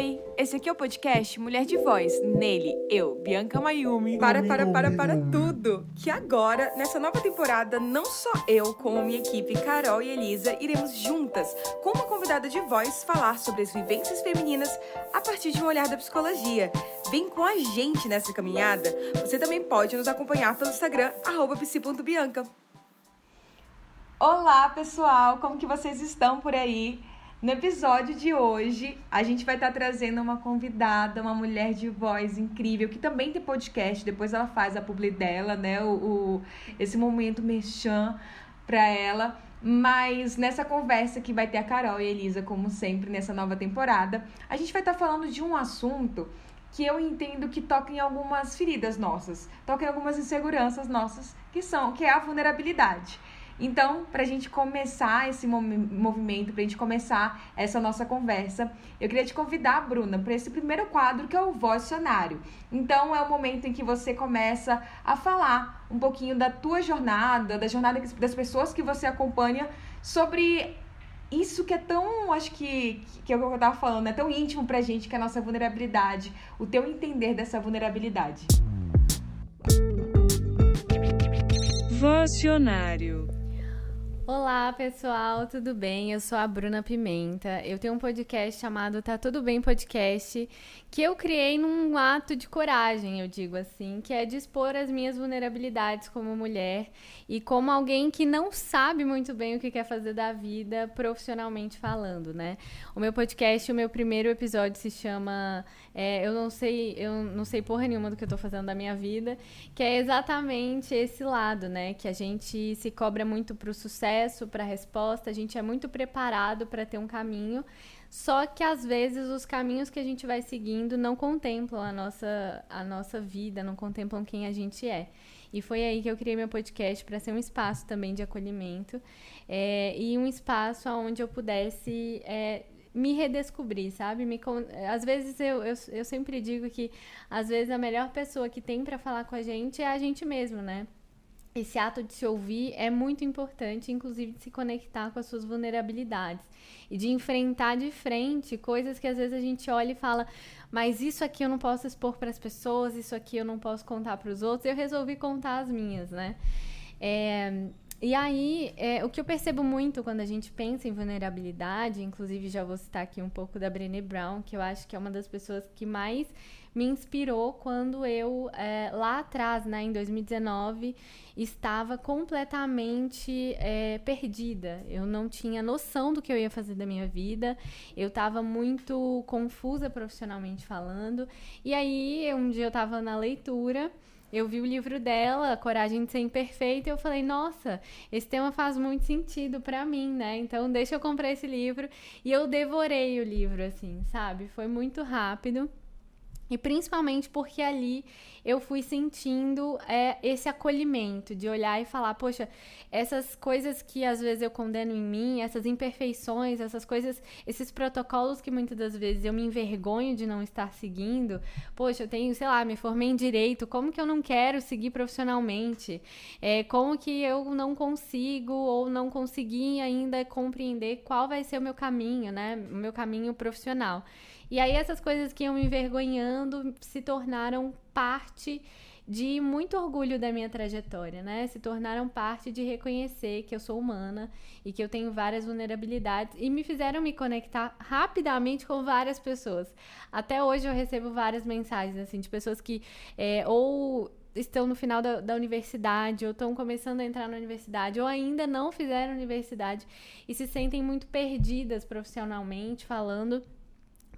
Oi, esse aqui é o podcast Mulher de Voz. Nele, eu, Bianca Mayumi. Para tudo! Que agora, nessa nova temporada, não só eu, como minha equipe, Carol e Elisa, iremos juntas, com uma convidada de voz, falar sobre as vivências femininas a partir de um olhar da psicologia. Vem com a gente nessa caminhada. Você também pode nos acompanhar pelo Instagram, @psi.bianca. Olá, pessoal! Como que vocês estão por aí? No episódio de hoje, a gente vai estar trazendo uma convidada, uma mulher de voz incrível, que também tem podcast, depois ela faz a publi dela, né, esse momento merchan pra ela. Mas nessa conversa que vai ter a Carol e a Elisa, como sempre, nessa nova temporada, a gente vai estar falando de um assunto que eu entendo que toca em algumas feridas nossas, toca em algumas inseguranças nossas, que é a vulnerabilidade. Então, para a gente começar esse movimento, para a gente começar essa nossa conversa, eu queria te convidar, Bruna, para esse primeiro quadro que é o Vocionário. Então, é o momento em que você começa a falar um pouquinho da tua jornada, da jornada das pessoas que você acompanha, sobre isso que é tão, acho que é o que eu estava falando, é tão íntimo para a gente, que é a nossa vulnerabilidade, o teu entender dessa vulnerabilidade. Vocionário. Olá, pessoal, tudo bem? Eu sou a Bruna Pimenta. Eu tenho um podcast chamado Tá Tudo Bem Podcast, que eu criei num ato de coragem, eu digo assim, que é de expor as minhas vulnerabilidades como mulher e como alguém que não sabe muito bem o que quer fazer da vida, profissionalmente falando, né? O meu podcast, o meu primeiro episódio se chama eu não sei porra nenhuma do que eu tô fazendo da minha vida, que é exatamente esse lado, né? Que a gente se cobra muito pro sucesso, pra resposta, a gente é muito preparado para ter um caminho, só que às vezes os caminhos que a gente vai seguindo não contemplam a nossa vida, não contemplam quem a gente é. E foi aí que eu criei meu podcast para ser um espaço também de acolhimento e um espaço onde eu pudesse me redescobrir, sabe? Às vezes eu sempre digo que às vezes a melhor pessoa que tem para falar com a gente é a gente mesmo, né? Esse ato de se ouvir é muito importante, inclusive de se conectar com as suas vulnerabilidades e de enfrentar de frente coisas que às vezes a gente olha e fala, mas isso aqui eu não posso expor para as pessoas, isso aqui eu não posso contar para os outros. Eu resolvi contar as minhas, né? E aí, o que eu percebo muito quando a gente pensa em vulnerabilidade, inclusive já vou citar aqui um pouco da Brené Brown, que eu acho que é uma das pessoas que mais me inspirou quando eu, lá atrás, né, em 2019, estava completamente perdida. Eu não tinha noção do que eu ia fazer da minha vida, eu estava muito confusa profissionalmente falando, e aí um dia eu estava na leitura, eu vi o livro dela, A Coragem de Ser Imperfeita, e eu falei, nossa, esse tema faz muito sentido pra mim, né? Então deixa eu comprar esse livro. E eu devorei o livro, assim, sabe? Foi muito rápido. E principalmente porque ali eu fui sentindo esse acolhimento de olhar e falar, poxa, essas coisas que às vezes eu condeno em mim, essas imperfeições, essas coisas, esses protocolos que muitas das vezes eu me envergonho de não estar seguindo, poxa, eu tenho, sei lá, me formei em direito, como que eu não quero seguir profissionalmente? Como que eu não consigo ou não consegui ainda compreender qual vai ser o meu caminho, né? O meu caminho profissional. E aí essas coisas que iam me envergonhando se tornaram parte de muito orgulho da minha trajetória, né? Se tornaram parte de reconhecer que eu sou humana e que eu tenho várias vulnerabilidades e me fizeram me conectar rapidamente com várias pessoas. Até hoje eu recebo várias mensagens, assim, de pessoas que ou estão no final da universidade, ou estão começando a entrar na universidade, ou ainda não fizeram universidade e se sentem muito perdidas profissionalmente falando,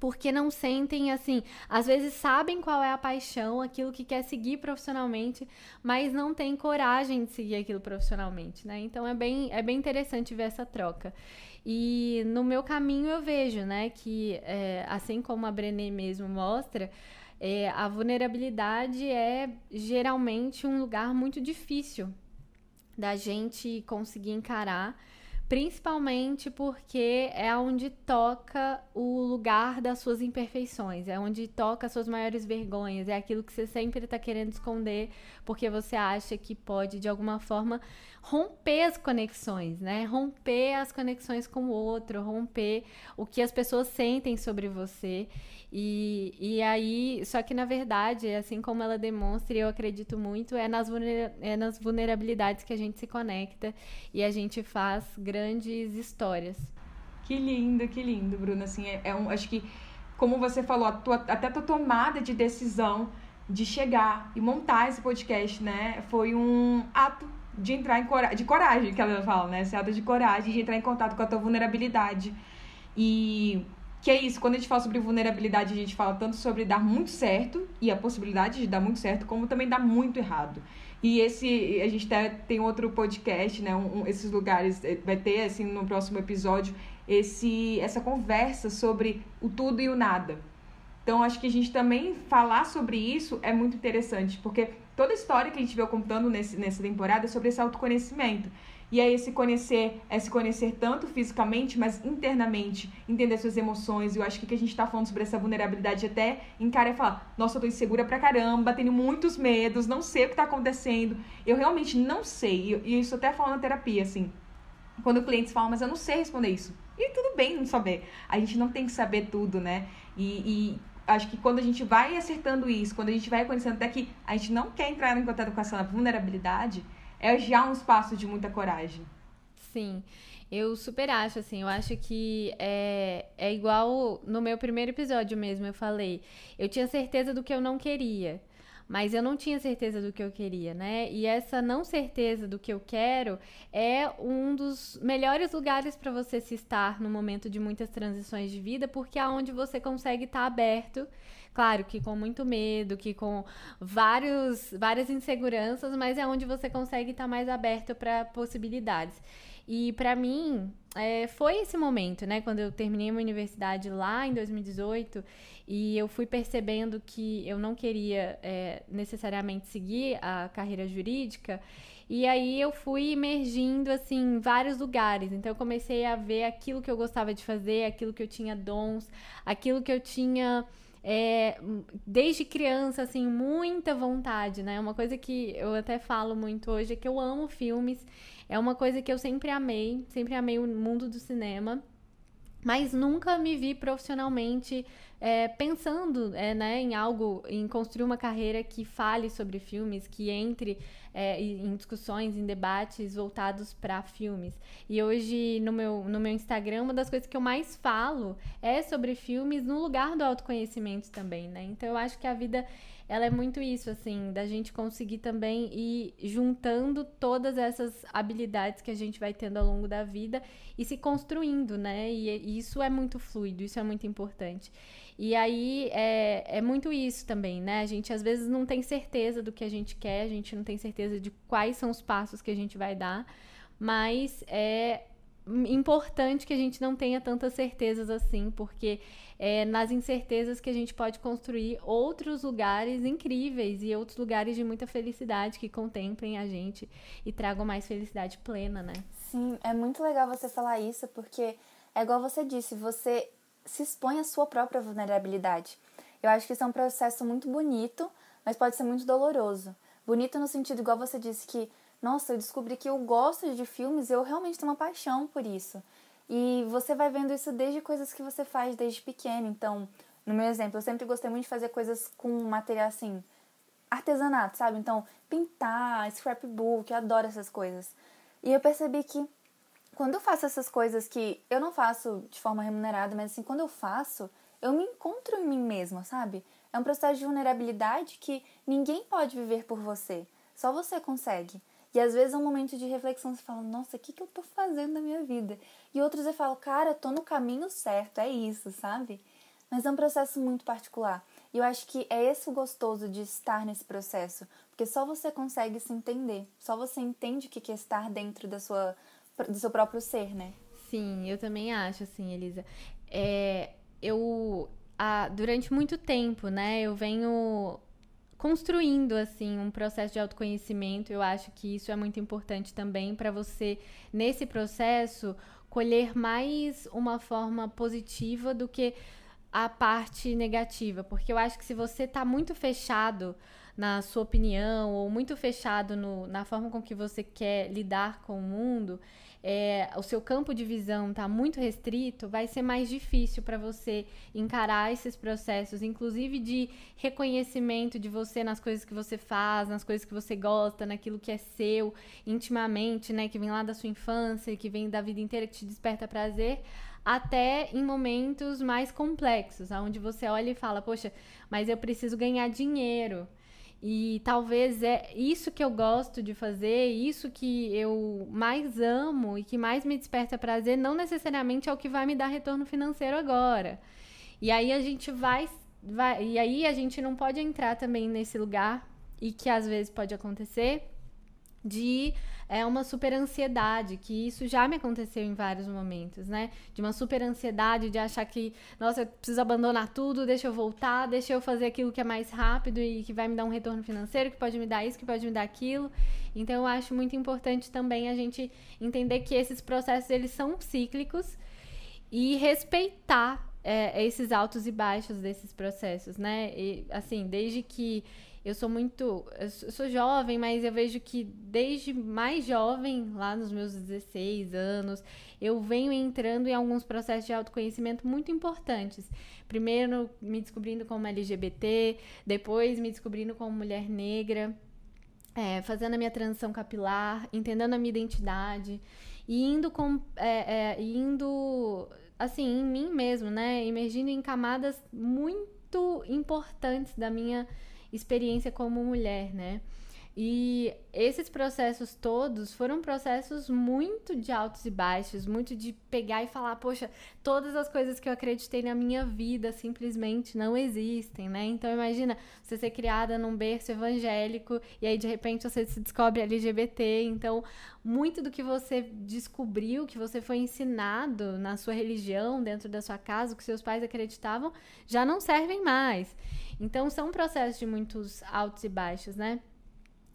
porque não sentem, assim, às vezes sabem qual é a paixão, aquilo que quer seguir profissionalmente, mas não tem coragem de seguir aquilo profissionalmente, né? Então é bem interessante ver essa troca. E no meu caminho eu vejo, né, que assim como a Brené mesmo mostra, a vulnerabilidade é geralmente um lugar muito difícil da gente conseguir encarar, principalmente porque é onde toca o lugar das suas imperfeições, é onde toca as suas maiores vergonhas, é aquilo que você sempre tá querendo esconder, porque você acha que pode, de alguma forma, romper as conexões, né? Romper as conexões com o outro, romper o que as pessoas sentem sobre você. E aí, só que na verdade, assim como ela demonstra, e eu acredito muito, é nas vulnerabilidades que a gente se conecta e a gente faz grandes histórias. Que lindo, Bruna. Assim, acho que, como você falou, até a tua tomada de decisão de chegar e montar esse podcast, né? Foi um ato de entrar de coragem, que ela fala, né? Esse ato de coragem, de entrar em contato com a tua vulnerabilidade. E que é isso, quando a gente fala sobre vulnerabilidade, a gente fala tanto sobre dar muito certo e a possibilidade de dar muito certo, como também dar muito errado. E a gente tem outro podcast, né? Esses lugares, vai ter, assim, no próximo episódio, essa conversa sobre o tudo e o nada. Então, acho que a gente também falar sobre isso é muito interessante, porque toda a história que a gente veio contando nessa temporada é sobre esse autoconhecimento. E aí, se conhecer tanto fisicamente, mas internamente, entender suas emoções. Eu acho que a gente tá falando sobre essa vulnerabilidade até encarar e falar, nossa, eu tô insegura pra caramba, tenho muitos medos, não sei o que tá acontecendo. Eu realmente não sei. E isso até falo na terapia, assim. Quando clientes falam, mas eu não sei responder isso. E tudo bem não saber. A gente não tem que saber tudo, né? E acho que quando a gente vai acertando isso, quando a gente vai conhecendo até que a gente não quer entrar em contato com essa vulnerabilidade, é já um espaço de muita coragem. Sim, eu super acho, assim, eu acho que é igual no meu primeiro episódio mesmo, eu falei, eu tinha certeza do que eu não queria, mas eu não tinha certeza do que eu queria, né? E essa não certeza do que eu quero é um dos melhores lugares para você se estar no momento de muitas transições de vida, porque é onde você consegue estar aberto. Claro que com muito medo, que com várias inseguranças, mas é onde você consegue estar mais aberto para possibilidades. E para mim, foi esse momento, né? Quando eu terminei a minha universidade lá em 2018 e eu fui percebendo que eu não queria necessariamente seguir a carreira jurídica. E aí eu fui emergindo, assim, em vários lugares. Então eu comecei a ver aquilo que eu gostava de fazer, aquilo que eu tinha dons, aquilo que eu tinha... desde criança, assim, muita vontade, né? Uma coisa que eu até falo muito hoje é que eu amo filmes. É uma coisa que eu sempre amei o mundo do cinema. Mas nunca me vi profissionalmente pensando né, em algo, em construir uma carreira que fale sobre filmes, que entre em discussões, em debates voltados para filmes. E hoje, no meu Instagram, uma das coisas que eu mais falo é sobre filmes no lugar do autoconhecimento também, né? Então, eu acho que a vida... ela é muito isso, assim, da gente conseguir também ir juntando todas essas habilidades que a gente vai tendo ao longo da vida e se construindo, né? E isso é muito fluido, isso é muito importante. E aí é muito isso também, né? A gente às vezes não tem certeza do que a gente quer, a gente não tem certeza de quais são os passos que a gente vai dar, mas é importante que a gente não tenha tantas certezas assim, porque nas incertezas que a gente pode construir outros lugares incríveis e outros lugares de muita felicidade que contemplem a gente e tragam mais felicidade plena, né? Sim, é muito legal você falar isso, porque é igual você disse, você se expõe à sua própria vulnerabilidade. Eu acho que isso é um processo muito bonito, mas pode ser muito doloroso. Bonito no sentido, igual você disse, que nossa, eu descobri que eu gosto de filmes e eu realmente tenho uma paixão por isso. E você vai vendo isso desde coisas que você faz desde pequeno. Então, no meu exemplo, eu sempre gostei muito de fazer coisas com material assim, artesanato, sabe? Então, pintar, scrapbook, eu adoro essas coisas. E eu percebi que quando eu faço essas coisas que eu não faço de forma remunerada, mas assim, quando eu faço, eu me encontro em mim mesma, sabe? É um processo de vulnerabilidade que ninguém pode viver por você. Só você consegue. E às vezes é um momento de reflexão, você fala, nossa, o que eu tô fazendo na minha vida? E outros eu falo, cara, tô no caminho certo, é isso, sabe? Mas é um processo muito particular. E eu acho que é esse o gostoso de estar nesse processo. Porque só você consegue se entender. Só você entende o que é estar dentro do seu próprio ser, né? Sim, eu também acho, assim, Elisa. Durante muito tempo, né, eu venho construindo, assim, um processo de autoconhecimento. Eu acho que isso é muito importante também para você, nesse processo, colher mais uma forma positiva do que a parte negativa. Porque eu acho que se você tá muito fechado na sua opinião ou muito fechado na forma com que você quer lidar com o mundo, o seu campo de visão está muito restrito, vai ser mais difícil para você encarar esses processos, inclusive de reconhecimento de você nas coisas que você faz, nas coisas que você gosta, naquilo que é seu intimamente, né, que vem lá da sua infância, que vem da vida inteira, que te desperta prazer, até em momentos mais complexos, onde você olha e fala, poxa, mas eu preciso ganhar dinheiro. E talvez é isso que eu gosto de fazer, isso que eu mais amo e que mais me desperta prazer, não necessariamente é o que vai me dar retorno financeiro agora. E aí a gente e aí a gente não pode entrar também nesse lugar, e que às vezes pode acontecer, de uma super ansiedade, que isso já me aconteceu em vários momentos, né? De uma super ansiedade, de achar que, nossa, eu preciso abandonar tudo, deixa eu voltar, deixa eu fazer aquilo que é mais rápido e que vai me dar um retorno financeiro, que pode me dar isso, que pode me dar aquilo. Então, eu acho muito importante também a gente entender que esses processos, eles são cíclicos, e respeitar esses altos e baixos desses processos, né? E, assim, desde que eu sou jovem, mas eu vejo que desde mais jovem, lá nos meus 16 anos, eu venho entrando em alguns processos de autoconhecimento muito importantes. Primeiro, me descobrindo como LGBT, depois me descobrindo como mulher negra, fazendo a minha transição capilar, entendendo a minha identidade, e indo assim, em mim mesmo, né? Emergindo em camadas muito importantes da minha experiência como mulher, né? E esses processos todos foram processos muito de altos e baixos, muito de pegar e falar, poxa, todas as coisas que eu acreditei na minha vida simplesmente não existem, né? Então imagina você ser criada num berço evangélico e aí de repente você se descobre LGBT, então muito do que você descobriu, que você foi ensinado na sua religião, dentro da sua casa, o que seus pais acreditavam, já não servem mais. Então são processos de muitos altos e baixos, né?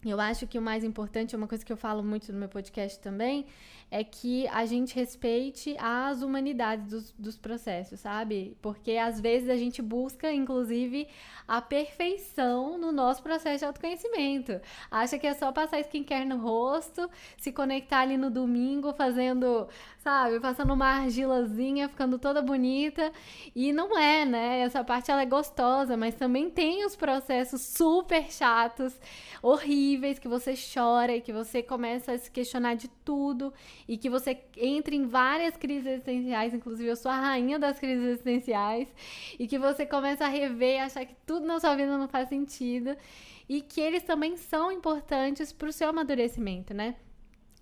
Eu acho que o mais importante, uma coisa que eu falo muito no meu podcast também, é que a gente respeite as humanidades dos processos, sabe? Porque às vezes a gente busca, inclusive, a perfeição no nosso processo de autoconhecimento. Acha que é só passar skincare no rosto, se conectar ali no domingo fazendo, sabe, passando uma argilazinha, ficando toda bonita. E não é, né? Essa parte ela é gostosa, mas também tem os processos super chatos, horríveis, que você chora e que você começa a se questionar de tudo e que você entra em várias crises existenciais, inclusive eu sou a rainha das crises existenciais, e que você começa a rever e achar que tudo na sua vida não faz sentido, e que eles também são importantes para o seu amadurecimento, né?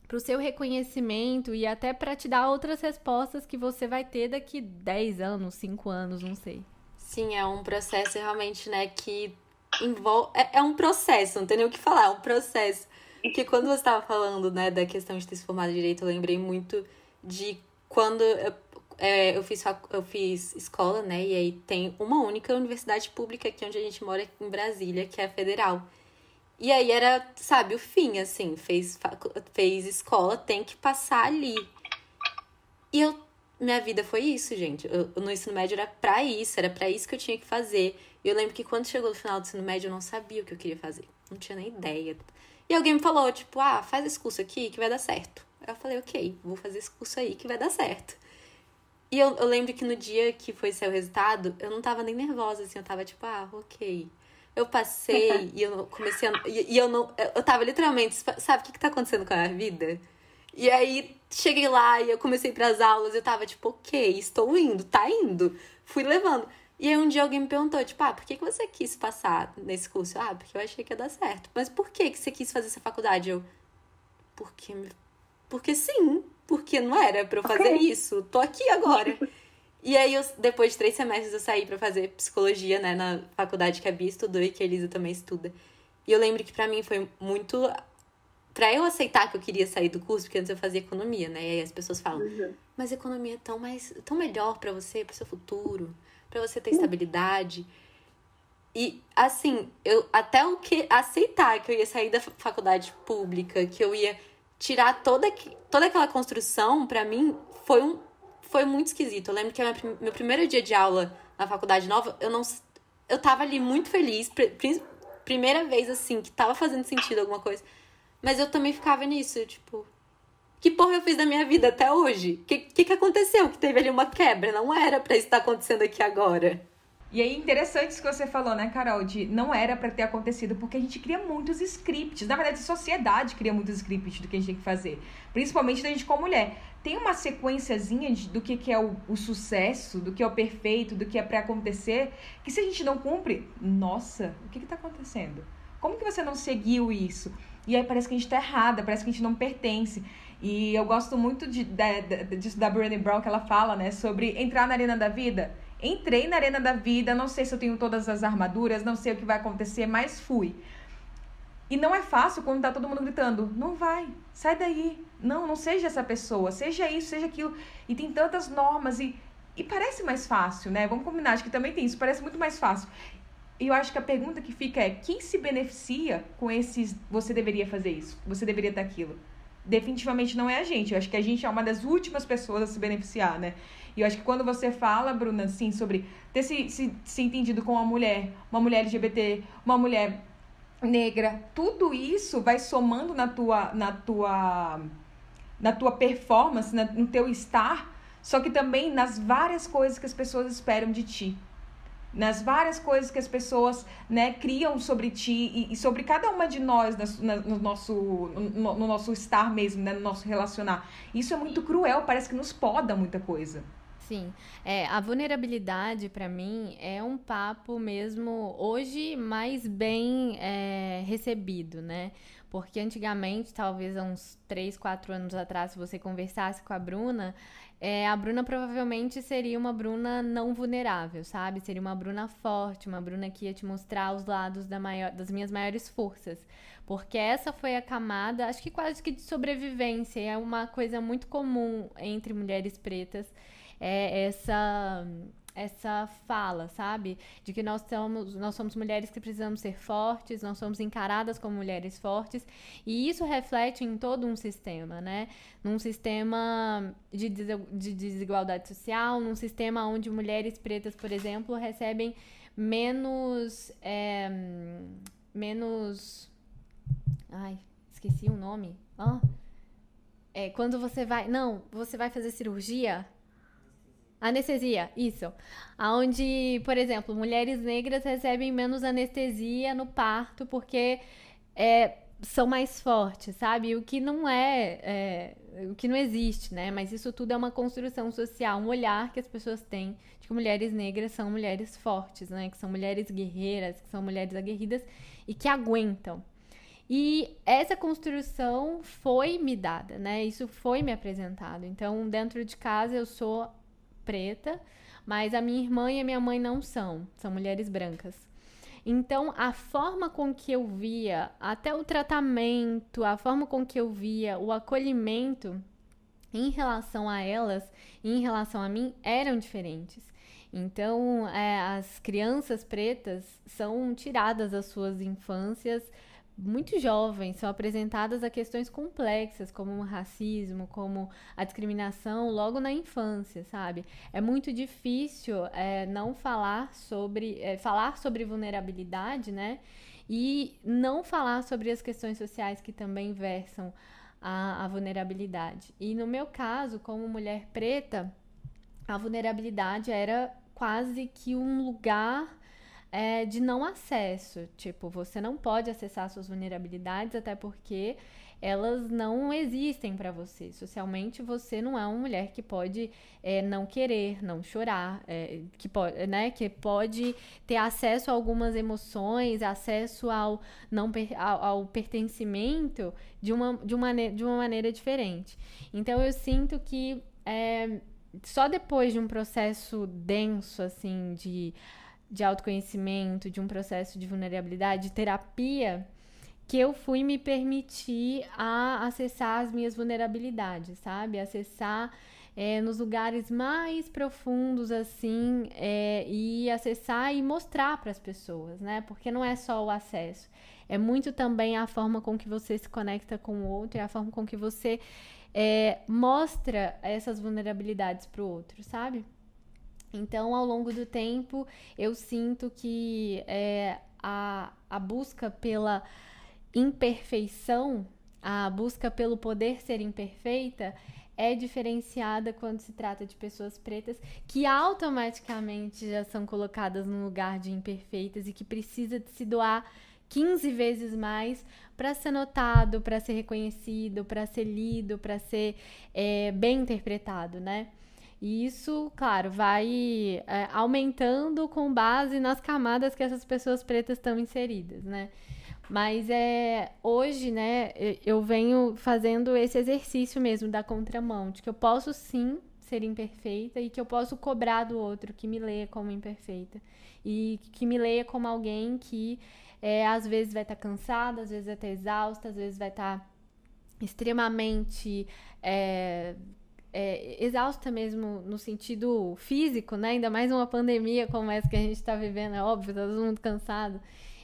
Para o seu reconhecimento e até para te dar outras respostas que você vai ter daqui 10 anos, 5 anos, não sei. Sim, é um processo realmente, né, que envolve... É um processo, não tem nem o que falar, é um processo. Porque quando você estava falando, né, da questão de ter se formado em Direito, eu lembrei muito de quando eu fiz escola, né, e aí tem uma única universidade pública aqui onde a gente mora, em Brasília, que é a Federal. E aí era, sabe, o fim, assim, fez escola, tem que passar ali. E minha vida foi isso, gente. No ensino médio era pra isso que eu tinha que fazer. E eu lembro que quando chegou no final do ensino médio, eu não sabia o que eu queria fazer. Não tinha nem ideia. E alguém me falou, tipo, faz esse curso aqui que vai dar certo. Aí eu falei, ok, vou fazer esse curso aí que vai dar certo. E eu lembro que no dia que foi sair o resultado, eu não tava nem nervosa, assim, eu tava tipo, ok. Eu passei e eu comecei eu tava literalmente, sabe o que tá acontecendo com a minha vida? E aí, cheguei lá e eu comecei pras aulas, eu tava tipo, ok, estou indo, tá indo. Fui levando. E aí um dia alguém me perguntou, tipo, por que você quis passar nesse curso? Porque eu achei que ia dar certo. Mas por que você quis fazer essa faculdade? Porque sim, porque não era pra eu fazer isso. Tô aqui agora. E aí, depois de 3 semestres, eu saí pra fazer psicologia, né, na faculdade que a Bia estudou e que a Elisa também estuda. E eu lembro que pra mim foi muito... Pra eu aceitar que eu queria sair do curso, porque antes eu fazia economia, né? E aí as pessoas falam, mas economia é tão melhor pra você, pro seu futuro, pra você ter estabilidade. E, assim, eu até o que aceitar que eu ia sair da faculdade pública, que eu ia tirar toda aquela construção, pra mim, foi muito esquisito. Eu lembro que meu primeiro dia de aula na faculdade nova, eu tava ali muito feliz, primeira vez, assim, que tava fazendo sentido alguma coisa. Mas eu também ficava nisso, tipo, que porra eu fiz da minha vida até hoje? Que aconteceu? Que teve ali uma quebra, não era pra isso estar acontecendo aqui agora. E aí, interessante isso que você falou, né, Carol? De não era pra ter acontecido, porque a gente cria muitos scripts. Na verdade, a sociedade cria muitos scripts do que a gente tem que fazer. Principalmente da gente como mulher. Tem uma sequenciazinha do que é o sucesso, do que é o perfeito, do que é pra acontecer, que se a gente não cumpre, nossa, o que tá acontecendo? Como que você não seguiu isso? E aí parece que a gente tá errada, parece que a gente não pertence. E eu gosto muito disso da Brené Brown, que ela fala, né, sobre entrar na arena da vida. Entrei na arena da vida, não sei se eu tenho todas as armaduras, não sei o que vai acontecer, mas fui. E não é fácil quando tá todo mundo gritando, não vai, sai daí, não seja essa pessoa, seja isso, seja aquilo. E tem tantas normas e parece mais fácil, né? Vamos combinar, acho que também tem isso, parece muito mais fácil. E eu acho que a pergunta que fica é, quem se beneficia com esses, você deveria fazer isso, você deveria ter aquilo? Definitivamente não é a gente. Eu acho que a gente é uma das últimas pessoas a se beneficiar, né? E eu acho que quando você fala, Bruna, assim, sobre ter se entendido com uma mulher LGBT, uma mulher negra, tudo isso vai somando na tua performance, no teu estar, só que também nas várias coisas que as pessoas esperam de ti. Nas várias coisas que as pessoas, né, criam sobre ti e sobre cada uma de nós no nosso estar mesmo, né, no nosso relacionar. Isso é muito cruel, parece que nos poda muita coisa. Sim, a vulnerabilidade para mim é um papo mesmo hoje mais bem recebido, né? Porque antigamente, talvez há uns 3, 4 anos atrás, se você conversasse com a Bruna provavelmente seria uma Bruna não vulnerável, sabe? Seria uma Bruna forte, uma Bruna que ia te mostrar os lados das minhas maiores forças. Porque essa foi a camada, acho que quase que de sobrevivência, é uma coisa muito comum entre mulheres pretas, essa fala, sabe? De que nós somos mulheres que precisamos ser fortes, nós somos encaradas como mulheres fortes, e isso reflete em todo um sistema, né? Num sistema de desigualdade social, num sistema onde mulheres pretas, por exemplo, recebem menos... Ai, esqueci o nome. Quando você vai fazer cirurgia... Anestesia, isso. Onde, por exemplo, mulheres negras recebem menos anestesia no parto porque são mais fortes, sabe? O que não o que não existe, né? Mas isso tudo é uma construção social, um olhar que as pessoas têm de que mulheres negras são mulheres fortes, né? Que são mulheres guerreiras, que são mulheres aguerridas e que aguentam. E essa construção foi me dada, né? Isso foi me apresentado. Então, dentro de casa, eu sou preta, mas a minha irmã e a minha mãe não são mulheres brancas. Então, a forma com que eu via, até o tratamento, a forma com que eu via o acolhimento em relação a elas e em relação a mim eram diferentes. Então, as crianças pretas são tiradas das suas infâncias muito jovens, são apresentadas a questões complexas, como o racismo, como a discriminação, logo na infância, sabe? É muito difícil não falar sobre vulnerabilidade, né? E não falar sobre as questões sociais que também versam a vulnerabilidade. E no meu caso, como mulher preta, a vulnerabilidade era quase que um lugar de não acesso. Tipo, você não pode acessar suas vulnerabilidades, até porque elas não existem para você. Socialmente, você não é uma mulher que pode não querer, não chorar, que pode ter acesso a algumas emoções, acesso ao pertencimento de uma maneira diferente. Então, eu sinto que só depois de um processo denso, assim, de autoconhecimento, de um processo de vulnerabilidade, de terapia, que eu fui me permitir a acessar as minhas vulnerabilidades, sabe? Acessar nos lugares mais profundos, assim, e acessar e mostrar para as pessoas, né? Porque não é só o acesso, é muito também a forma com que você se conecta com o outro, é a forma com que você mostra essas vulnerabilidades para o outro, sabe? Então, ao longo do tempo, eu sinto que a busca pela imperfeição, a busca pelo poder ser imperfeita, é diferenciada quando se trata de pessoas pretas que automaticamente já são colocadas no lugar de imperfeitas e que precisa de se doar 15 vezes mais para ser notado, para ser reconhecido, para ser lido, para ser bem interpretado, né? E isso, claro, vai aumentando com base nas camadas que essas pessoas pretas estão inseridas, né? Mas hoje, né, eu venho fazendo esse exercício mesmo da contramão, de que eu posso sim ser imperfeita e que eu posso cobrar do outro que me leia como imperfeita e que me leia como alguém que às vezes vai estar cansada, às vezes vai estar exausta, às vezes vai estar extremamente exausta mesmo no sentido físico, né? Ainda mais uma pandemia como essa que a gente está vivendo, é óbvio, tá todo mundo cansado.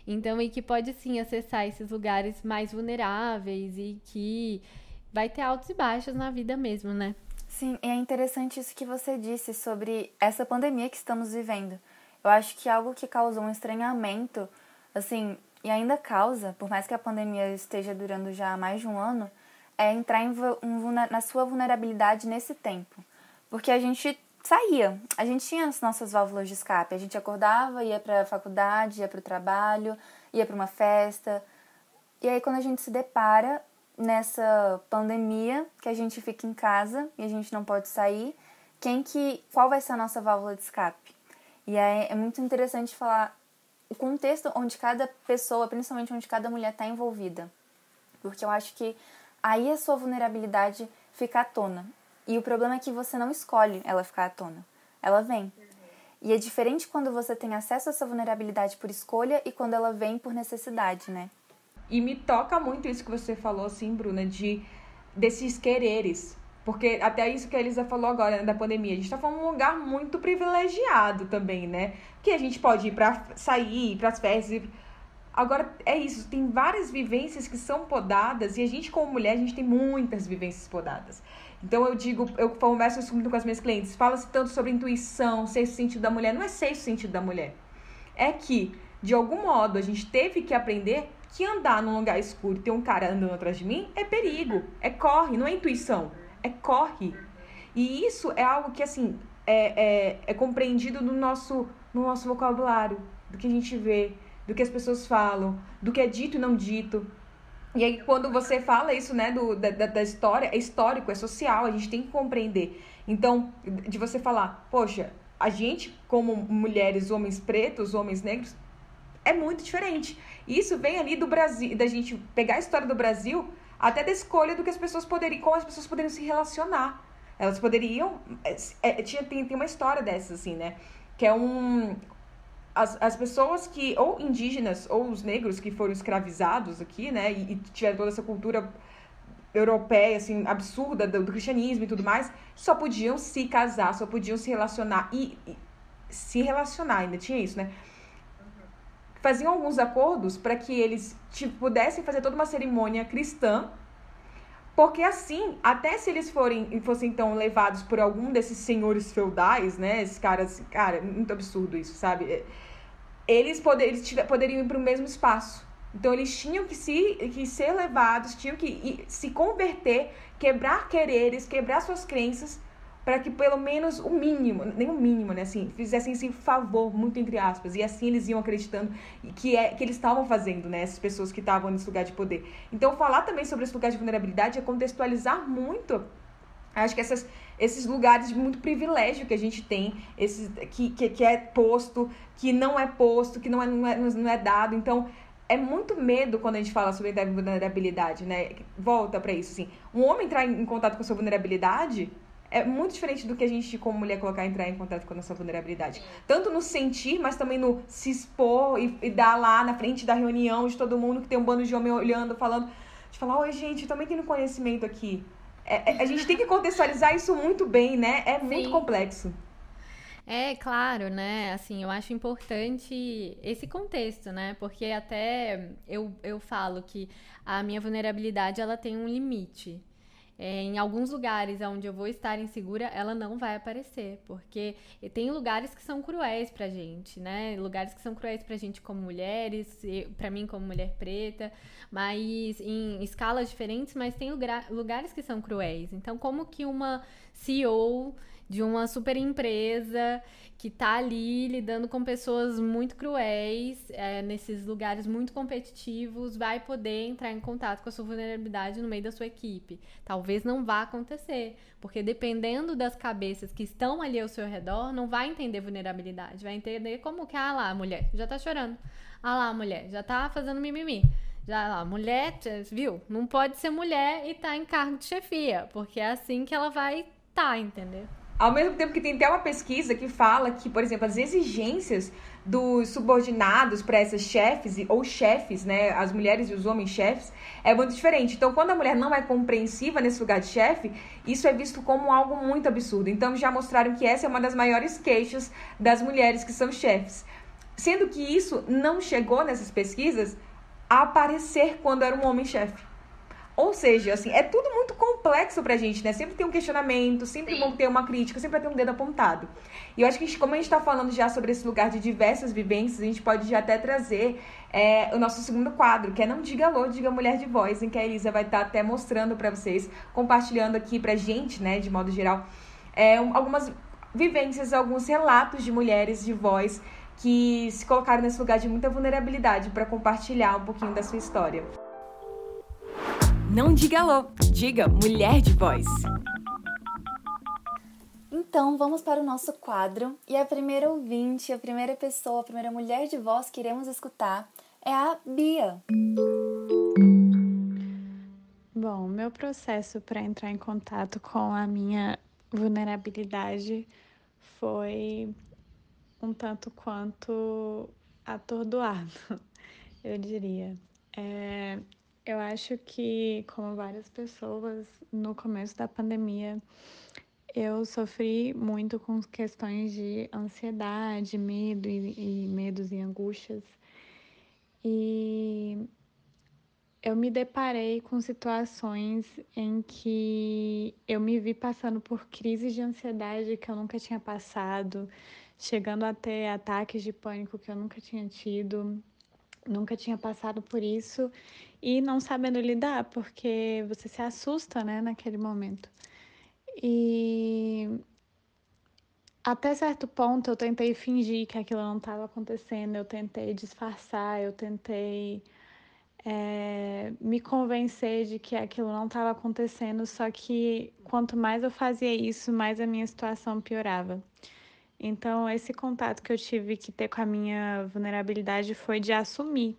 Então, e que pode sim acessar esses lugares mais vulneráveis e que vai ter altos e baixos na vida mesmo, né? Sim, e é interessante isso que você disse sobre essa pandemia que estamos vivendo. Eu acho que algo que causou um estranhamento, assim, e ainda causa, por mais que a pandemia esteja durando já há mais de um ano, é entrar na sua vulnerabilidade nesse tempo. Porque a gente saía, a gente tinha as nossas válvulas de escape, a gente acordava, ia para a faculdade, ia para o trabalho, ia para uma festa. E aí quando a gente se depara nessa pandemia, que a gente fica em casa e a gente não pode sair, qual vai ser a nossa válvula de escape? E aí é muito interessante falar o contexto onde cada pessoa, principalmente onde cada mulher está envolvida. Porque eu acho que aí a sua vulnerabilidade fica à tona. E o problema é que você não escolhe ela ficar à tona. Ela vem. E é diferente quando você tem acesso a essa vulnerabilidade por escolha e quando ela vem por necessidade, né? E me toca muito isso que você falou, assim, Bruna, desses quereres. Porque até isso que a Elisa falou agora, né, da pandemia. A gente tá falando de um lugar muito privilegiado também, né? Que a gente pode ir sair, ir pras festas. Agora, é isso. Tem várias vivências que são podadas. E a gente, como mulher, a gente tem muitas vivências podadas. Então, eu converso isso muito com as minhas clientes. Fala-se tanto sobre intuição, sexto sentido da mulher. Não é sexto sentido da mulher. É que, de algum modo, a gente teve que aprender que andar num lugar escuro e ter um cara andando atrás de mim é perigo. É corre, não é intuição. É corre. E isso é algo que, assim, é compreendido no nosso vocabulário. Do que a gente vê, do que as pessoas falam, do que é dito e não dito. E aí, quando você fala isso, né, da história, é histórico, é social, a gente tem que compreender. Então, de você falar, poxa, a gente, como mulheres, homens pretos, homens negros, é muito diferente. E isso vem ali do Brasil, da gente pegar a história do Brasil, até da escolha do que as pessoas poderiam, como as pessoas poderiam se relacionar. Elas poderiam... Tem uma história dessas, assim, né? Que é as pessoas que, ou indígenas, ou os negros que foram escravizados aqui, né, e tiveram toda essa cultura europeia, assim, absurda do cristianismo e tudo mais, só podiam se casar, só podiam se relacionar, e se relacionar, ainda tinha isso, né? Faziam alguns acordos para que eles pudessem fazer toda uma cerimônia cristã, porque assim, até se eles fossem então levados por algum desses senhores feudais, né, esses caras, cara, muito absurdo isso, sabe? Eles poderiam ir para o mesmo espaço. Então eles tinham que ser levados, tinham que se converter, quebrar quereres, quebrar suas crenças, para que pelo menos o mínimo, nem o mínimo, né, assim, fizessem esse favor, muito entre aspas, e assim eles iam acreditando que eles estavam fazendo, né, essas pessoas que estavam nesse lugar de poder. Então falar também sobre esse lugar de vulnerabilidade é contextualizar muito, acho que esses lugares de muito privilégio que a gente tem, que é posto, que não é posto, que não é dado. Então, é muito medo quando a gente fala sobre vulnerabilidade, né? Volta pra isso, assim. Um homem entrar em contato com a sua vulnerabilidade é muito diferente do que a gente, como mulher, entrar em contato com a nossa vulnerabilidade. Tanto no sentir, mas também no se expor e dar lá na frente da reunião de todo mundo, que tem um bando de homem olhando, falando... De falar, oi, gente, eu também tenho conhecimento aqui. A gente tem que contextualizar isso muito bem, né? É muito complexo. É, claro, né? Assim, eu acho importante esse contexto, né? Porque até eu falo que a minha vulnerabilidade, ela tem um limite. Em alguns lugares onde eu vou estar insegura, ela não vai aparecer, porque tem lugares que são cruéis pra gente, né? Lugares que são cruéis pra gente como mulheres, pra mim como mulher preta, mas em escalas diferentes, mas tem lugares que são cruéis. Então, como que uma CEO de uma super empresa que tá ali lidando com pessoas muito cruéis, nesses lugares muito competitivos, vai poder entrar em contato com a sua vulnerabilidade no meio da sua equipe? Talvez não vá acontecer, porque dependendo das cabeças que estão ali ao seu redor, não vai entender vulnerabilidade, vai entender como que, lá, a mulher já tá chorando, lá, a mulher já tá fazendo mimimi, já lá, mulher, viu? Não pode ser mulher e tá em cargo de chefia, porque é assim que ela vai entendeu? Ao mesmo tempo que tem até uma pesquisa que fala que, por exemplo, as exigências dos subordinados para essas chefes ou chefes, né, as mulheres e os homens chefes, é muito diferente. Então, quando a mulher não é compreensiva nesse lugar de chefe, isso é visto como algo muito absurdo. Então, já mostraram que essa é uma das maiores queixas das mulheres que são chefes. Sendo que isso não chegou nessas pesquisas a aparecer quando era um homem chefe. Ou seja, assim, é tudo muito complexo pra gente, né? Sempre tem um questionamento, sempre vão ter uma crítica, sempre vai ter um dedo apontado. E eu acho que, como a gente tá falando já sobre esse lugar de diversas vivências, a gente pode já até trazer o nosso segundo quadro, que é Não Diga Alô, Diga Mulher de Voz, em que a Elisa vai estar até mostrando pra vocês, compartilhando aqui pra gente, né, de modo geral, algumas vivências, alguns relatos de mulheres de voz que se colocaram nesse lugar de muita vulnerabilidade pra compartilhar um pouquinho da sua história. Não diga alô, diga mulher de voz. Então, vamos para o nosso quadro. E a primeira ouvinte, a primeira pessoa, a primeira mulher de voz que iremos escutar é a Bia. Bom, meu processo para entrar em contato com a minha vulnerabilidade foi um tanto quanto atordoado, eu diria. Eu acho que, como várias pessoas, no começo da pandemia, eu sofri muito com questões de ansiedade, medo e medos e angústias. E eu me deparei com situações em que eu me vi passando por crises de ansiedade que eu nunca tinha passado, chegando a ter ataques de pânico que eu nunca tinha tido. Nunca tinha passado por isso e não sabendo lidar, porque você se assusta, né, naquele momento. E até certo ponto eu tentei fingir que aquilo não estava acontecendo, eu tentei disfarçar, eu tentei me convencer de que aquilo não estava acontecendo, só que quanto mais eu fazia isso, mais a minha situação piorava. Então, esse contato que eu tive que ter com a minha vulnerabilidade foi de assumir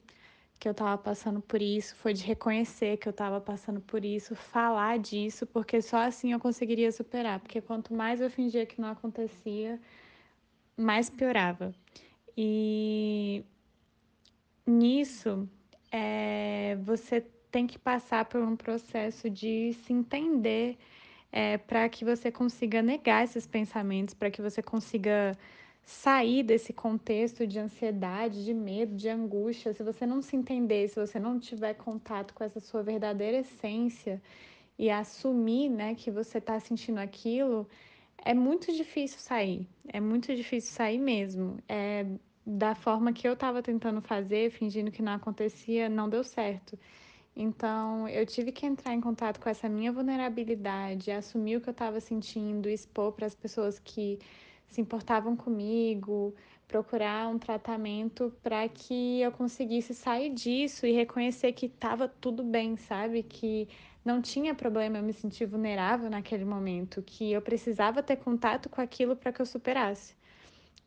que eu estava passando por isso, foi de reconhecer que eu estava passando por isso, falar disso, porque só assim eu conseguiria superar. Porque quanto mais eu fingia que não acontecia, mais piorava. E nisso, você tem que passar por um processo de se entender, para que você consiga negar esses pensamentos, para que você consiga sair desse contexto de ansiedade, de medo, de angústia. Se você não se entender, se você não tiver contato com essa sua verdadeira essência e assumir, né, que você está sentindo aquilo, é muito difícil sair. É muito difícil sair mesmo. Da forma que eu estava tentando fazer, fingindo que não acontecia, não deu certo. Então, eu tive que entrar em contato com essa minha vulnerabilidade, assumir o que eu estava sentindo, expor para as pessoas que se importavam comigo, procurar um tratamento para que eu conseguisse sair disso e reconhecer que estava tudo bem, sabe? Que não tinha problema eu me sentir vulnerável naquele momento, que eu precisava ter contato com aquilo para que eu superasse.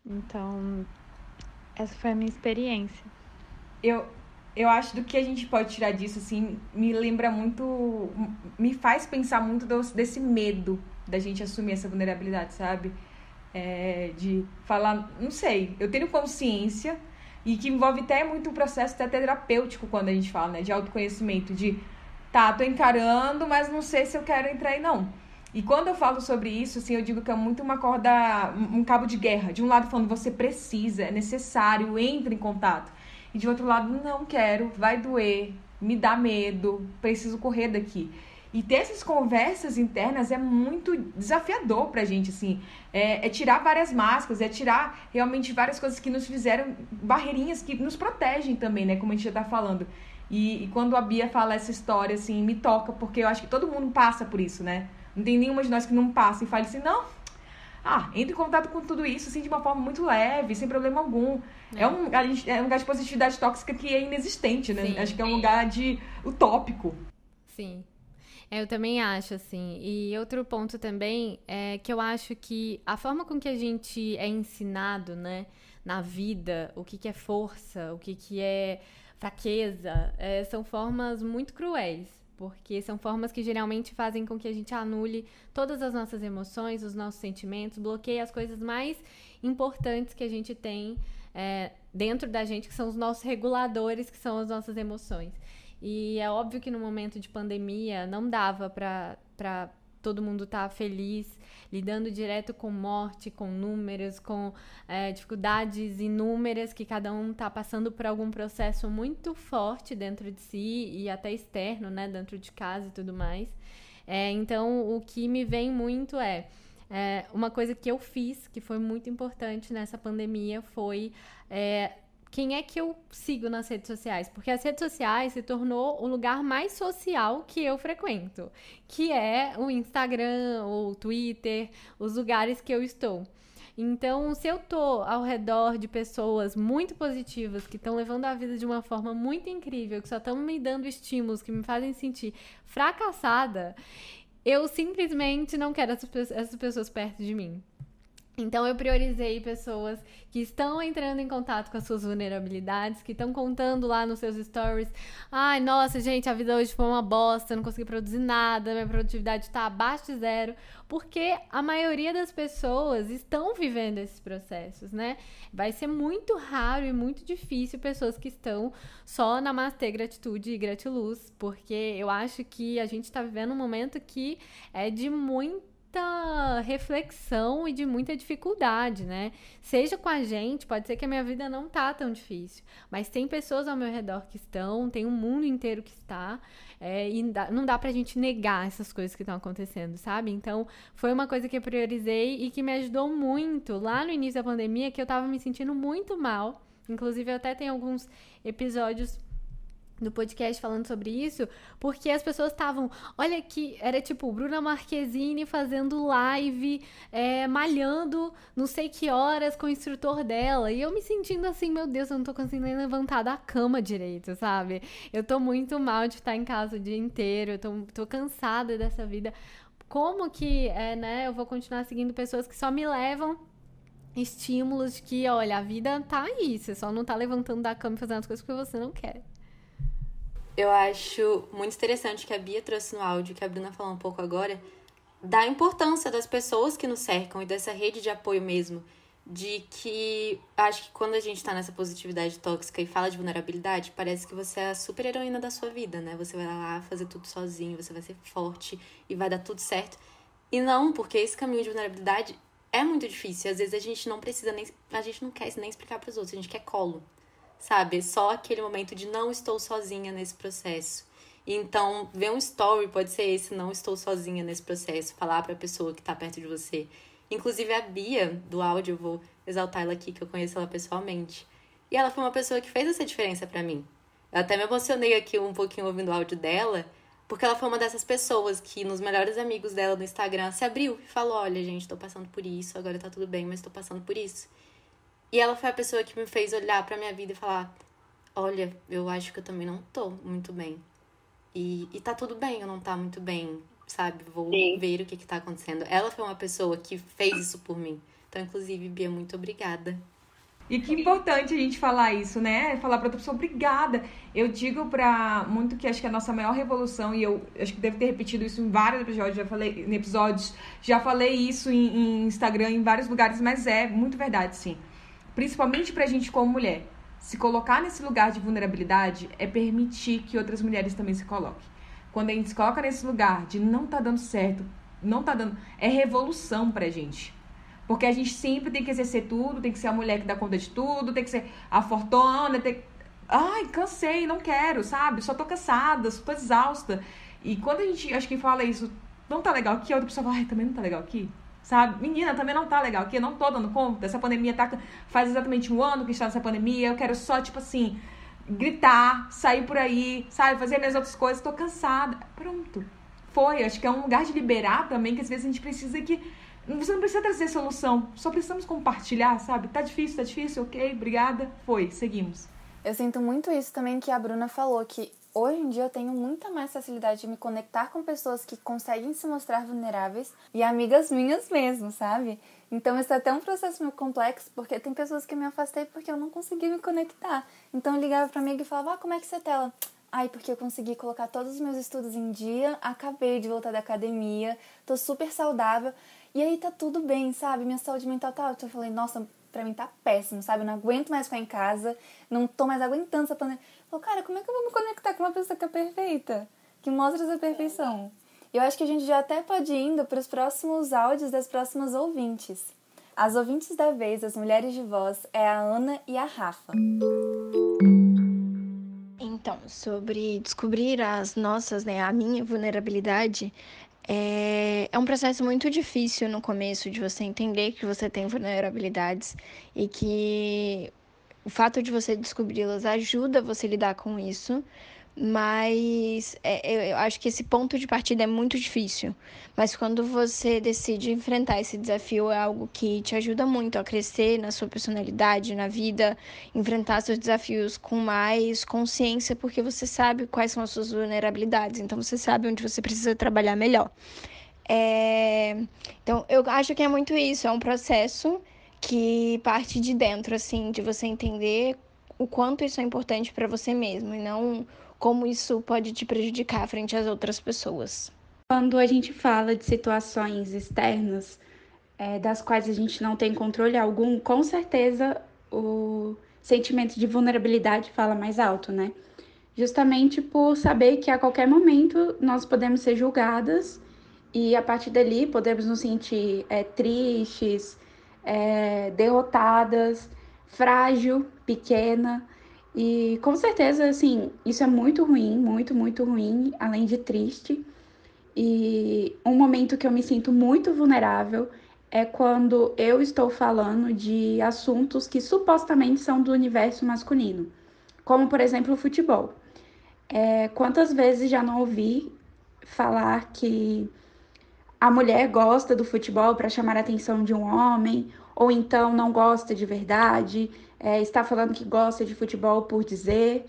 Então, essa foi a minha experiência. Eu acho do que a gente pode tirar disso, assim, me lembra muito, me faz pensar muito desse medo da gente assumir essa vulnerabilidade, sabe? De falar, não sei, eu tenho consciência e que envolve até muito um processo até terapêutico quando a gente fala, né? De autoconhecimento, de tá, tô encarando, mas não sei se eu quero entrar aí, não. E quando eu falo sobre isso, assim, eu digo que é muito uma corda, um cabo de guerra. De um lado falando, você precisa, é necessário, entre em contato. E de outro lado, não quero, vai doer, me dá medo, preciso correr daqui. E ter essas conversas internas é muito desafiador pra gente, assim. É tirar várias máscaras, é tirar realmente várias coisas que nos fizeram, barreirinhas que nos protegem também, né? Como a gente já tá falando. E quando a Bia fala essa história, assim, me toca, porque eu acho que todo mundo passa por isso, né? Não tem nenhuma de nós que não passe e fale assim, não, entre em contato com tudo isso, assim, de uma forma muito leve, sem problema algum. É um lugar de positividade tóxica que é inexistente, né? Sim. Acho que é um lugar de utópico. Sim. Eu também acho, assim. E outro ponto também é que eu acho que a forma com que a gente é ensinado, né, na vida, o que é força, o que é fraqueza, são formas muito cruéis. Porque são formas que geralmente fazem com que a gente anule todas as nossas emoções, os nossos sentimentos, bloqueie as coisas mais importantes que a gente tem dentro da gente, que são os nossos reguladores, que são as nossas emoções. E é óbvio que no momento de pandemia não dava para todo mundo estar feliz, lidando direto com morte, com números, com dificuldades inúmeras, que cada um está passando por algum processo muito forte dentro de si e até externo, né, dentro de casa e tudo mais. Então, o que me vem muito uma coisa que eu fiz, que foi muito importante nessa pandemia, foi quem é que eu sigo nas redes sociais? Porque as redes sociais se tornou o lugar mais social que eu frequento, que é o Instagram, o Twitter, os lugares que eu estou. Então, se eu tô ao redor de pessoas muito positivas, que estão levando a vida de uma forma muito incrível, que só estão me dando estímulos que me fazem sentir fracassada, eu simplesmente não quero essas pessoas perto de mim. Então, eu priorizei pessoas que estão entrando em contato com as suas vulnerabilidades, que estão contando lá nos seus stories. Ai, nossa, gente, a vida hoje foi uma bosta, eu não consegui produzir nada, minha produtividade está abaixo de zero. Porque a maioria das pessoas estão vivendo esses processos, né? Vai ser muito raro e muito difícil pessoas que estão só namastê, gratitude e gratiluz. Porque eu acho que a gente está vivendo um momento que é de muita reflexão e de muita dificuldade, né? Seja com a gente, pode ser que a minha vida não tá tão difícil, mas tem pessoas ao meu redor que estão, tem um mundo inteiro que está, e não dá pra gente negar essas coisas que estão acontecendo, sabe? Então, foi uma coisa que eu priorizei e que me ajudou muito lá no início da pandemia, que eu tava me sentindo muito mal. Inclusive, eu até tenho alguns episódios no podcast falando sobre isso, porque as pessoas estavam, olha aqui, era tipo Bruna Marquezine fazendo live, malhando não sei que horas com o instrutor dela, e eu me sentindo assim, meu Deus, eu não tô conseguindo nem levantar da cama direito, sabe? Eu tô muito mal de estar em casa o dia inteiro, eu tô cansada dessa vida. Como que, né, eu vou continuar seguindo pessoas que só me levam estímulos de que, olha, a vida tá aí, você só não tá levantando da cama e fazendo as coisas que você não quer. Eu acho muito interessante que a Bia trouxe no áudio, que a Bruna falou um pouco agora, da importância das pessoas que nos cercam e dessa rede de apoio mesmo. De que, acho que quando a gente tá nessa positividade tóxica e fala de vulnerabilidade, parece que você é a super heroína da sua vida, né? Você vai lá fazer tudo sozinho, você vai ser forte e vai dar tudo certo. E não, porque esse caminho de vulnerabilidade é muito difícil. Às vezes a gente não precisa nem... A gente não quer nem explicar pros outros, a gente quer colo. Sabe? Só aquele momento de não estou sozinha nesse processo. Então, ver um story pode ser esse, não estou sozinha nesse processo. Falar pra pessoa que tá perto de você. Inclusive, a Bia, do áudio, eu vou exaltar ela aqui, que eu conheço ela pessoalmente. E ela foi uma pessoa que fez essa diferença pra mim. Eu até me emocionei aqui um pouquinho ouvindo o áudio dela, porque ela foi uma dessas pessoas que, nos melhores amigos dela no Instagram, se abriu e falou, olha, gente, tô passando por isso, agora tá tudo bem, mas tô passando por isso. E ela foi a pessoa que me fez olhar pra minha vida e falar, olha, eu acho que eu também não tô muito bem. E tá tudo bem eu não tá muito bem, sabe? Vou ver o que tá acontecendo. Ela foi uma pessoa que fez isso por mim. Então, inclusive, Bia, muito obrigada. E que importante a gente falar isso, né? Falar pra outra pessoa, obrigada. Eu digo pra muito que acho que a nossa maior revolução, e eu acho que devo ter repetido isso em vários episódios, já falei isso em Instagram, em vários lugares, mas é muito verdade, sim. Principalmente pra gente como mulher. Se colocar nesse lugar de vulnerabilidade é permitir que outras mulheres também se coloquem. quando a gente se coloca nesse lugar de não tá dando certo, não tá dando... É revolução pra gente. Porque a gente sempre tem que exercer tudo, tem que ser a mulher que dá conta de tudo, tem que ser a fortuna, Ai, cansei, não quero, sabe? Só tô cansada, só tô exausta. E quando a gente, acho que fala isso, não tá legal aqui, a outra pessoa fala, ai, também não tá legal aqui? Sabe? Menina, também não tá legal aqui, eu não tô dando conta. Essa pandemia faz exatamente 1 ano que está nessa pandemia, eu quero só, tipo assim, gritar, sair por aí, sabe? Fazer minhas outras coisas, tô cansada. Pronto. Foi, acho que é um lugar de liberar também, que às vezes a gente precisa que... Você não precisa trazer solução, só precisamos compartilhar, sabe? Tá difícil, ok, obrigada, foi, seguimos. Eu sinto muito isso também que a Bruna falou, que hoje em dia eu tenho muita mais facilidade de me conectar com pessoas que conseguem se mostrar vulneráveis e amigas minhas mesmo, sabe? Então isso é até um processo meio complexo, porque tem pessoas que eu me afastei porque eu não consegui me conectar. Então eu ligava pra amiga e falava, como é que você tá? Ela, ai, porque eu consegui colocar todos os meus estudos em dia, acabei de voltar da academia, tô super saudável. E aí tá tudo bem, sabe? Minha saúde mental tá alta. Eu falei, nossa, pra mim tá péssimo, sabe? Eu não aguento mais ficar em casa, não tô mais aguentando essa pandemia. Eu falei, cara, como é que eu vou me conectar com uma pessoa que é perfeita? Que mostra essa perfeição? Eu acho que a gente já até pode ir indo pros próximos áudios das próximas ouvintes. As ouvintes da vez, as mulheres de voz, é a Ana e a Rafa. Então, sobre descobrir as nossas, né, a minha vulnerabilidade... É um processo muito difícil no começo de você entender que você tem vulnerabilidades e que o fato de você descobri-las ajuda você a lidar com isso, mas eu acho que esse ponto de partida é muito difícil. Mas quando você decide enfrentar esse desafio, é algo que te ajuda muito a crescer na sua personalidade, na vida, enfrentar seus desafios com mais consciência, porque você sabe quais são as suas vulnerabilidades, então você sabe onde você precisa trabalhar melhor. Então, eu acho que é muito isso, é um processo que parte de dentro, assim, de você entender o quanto isso é importante para você mesmo e não como isso pode te prejudicar frente às outras pessoas. Quando a gente fala de situações externas, das quais a gente não tem controle algum, com certeza o sentimento de vulnerabilidade fala mais alto, né? Justamente por saber que a qualquer momento nós podemos ser julgadas e a partir dali podemos nos sentir tristes, derrotadas, frágil, pequena. E com certeza, assim, isso é muito ruim, muito, muito ruim, além de triste. E um momento que eu me sinto muito vulnerável é quando eu estou falando de assuntos que supostamente são do universo masculino, como, por exemplo, o futebol. Quantas vezes já não ouvi falar que a mulher gosta do futebol para chamar a atenção de um homem, ou então não gosta de verdade, está falando que gosta de futebol por dizer.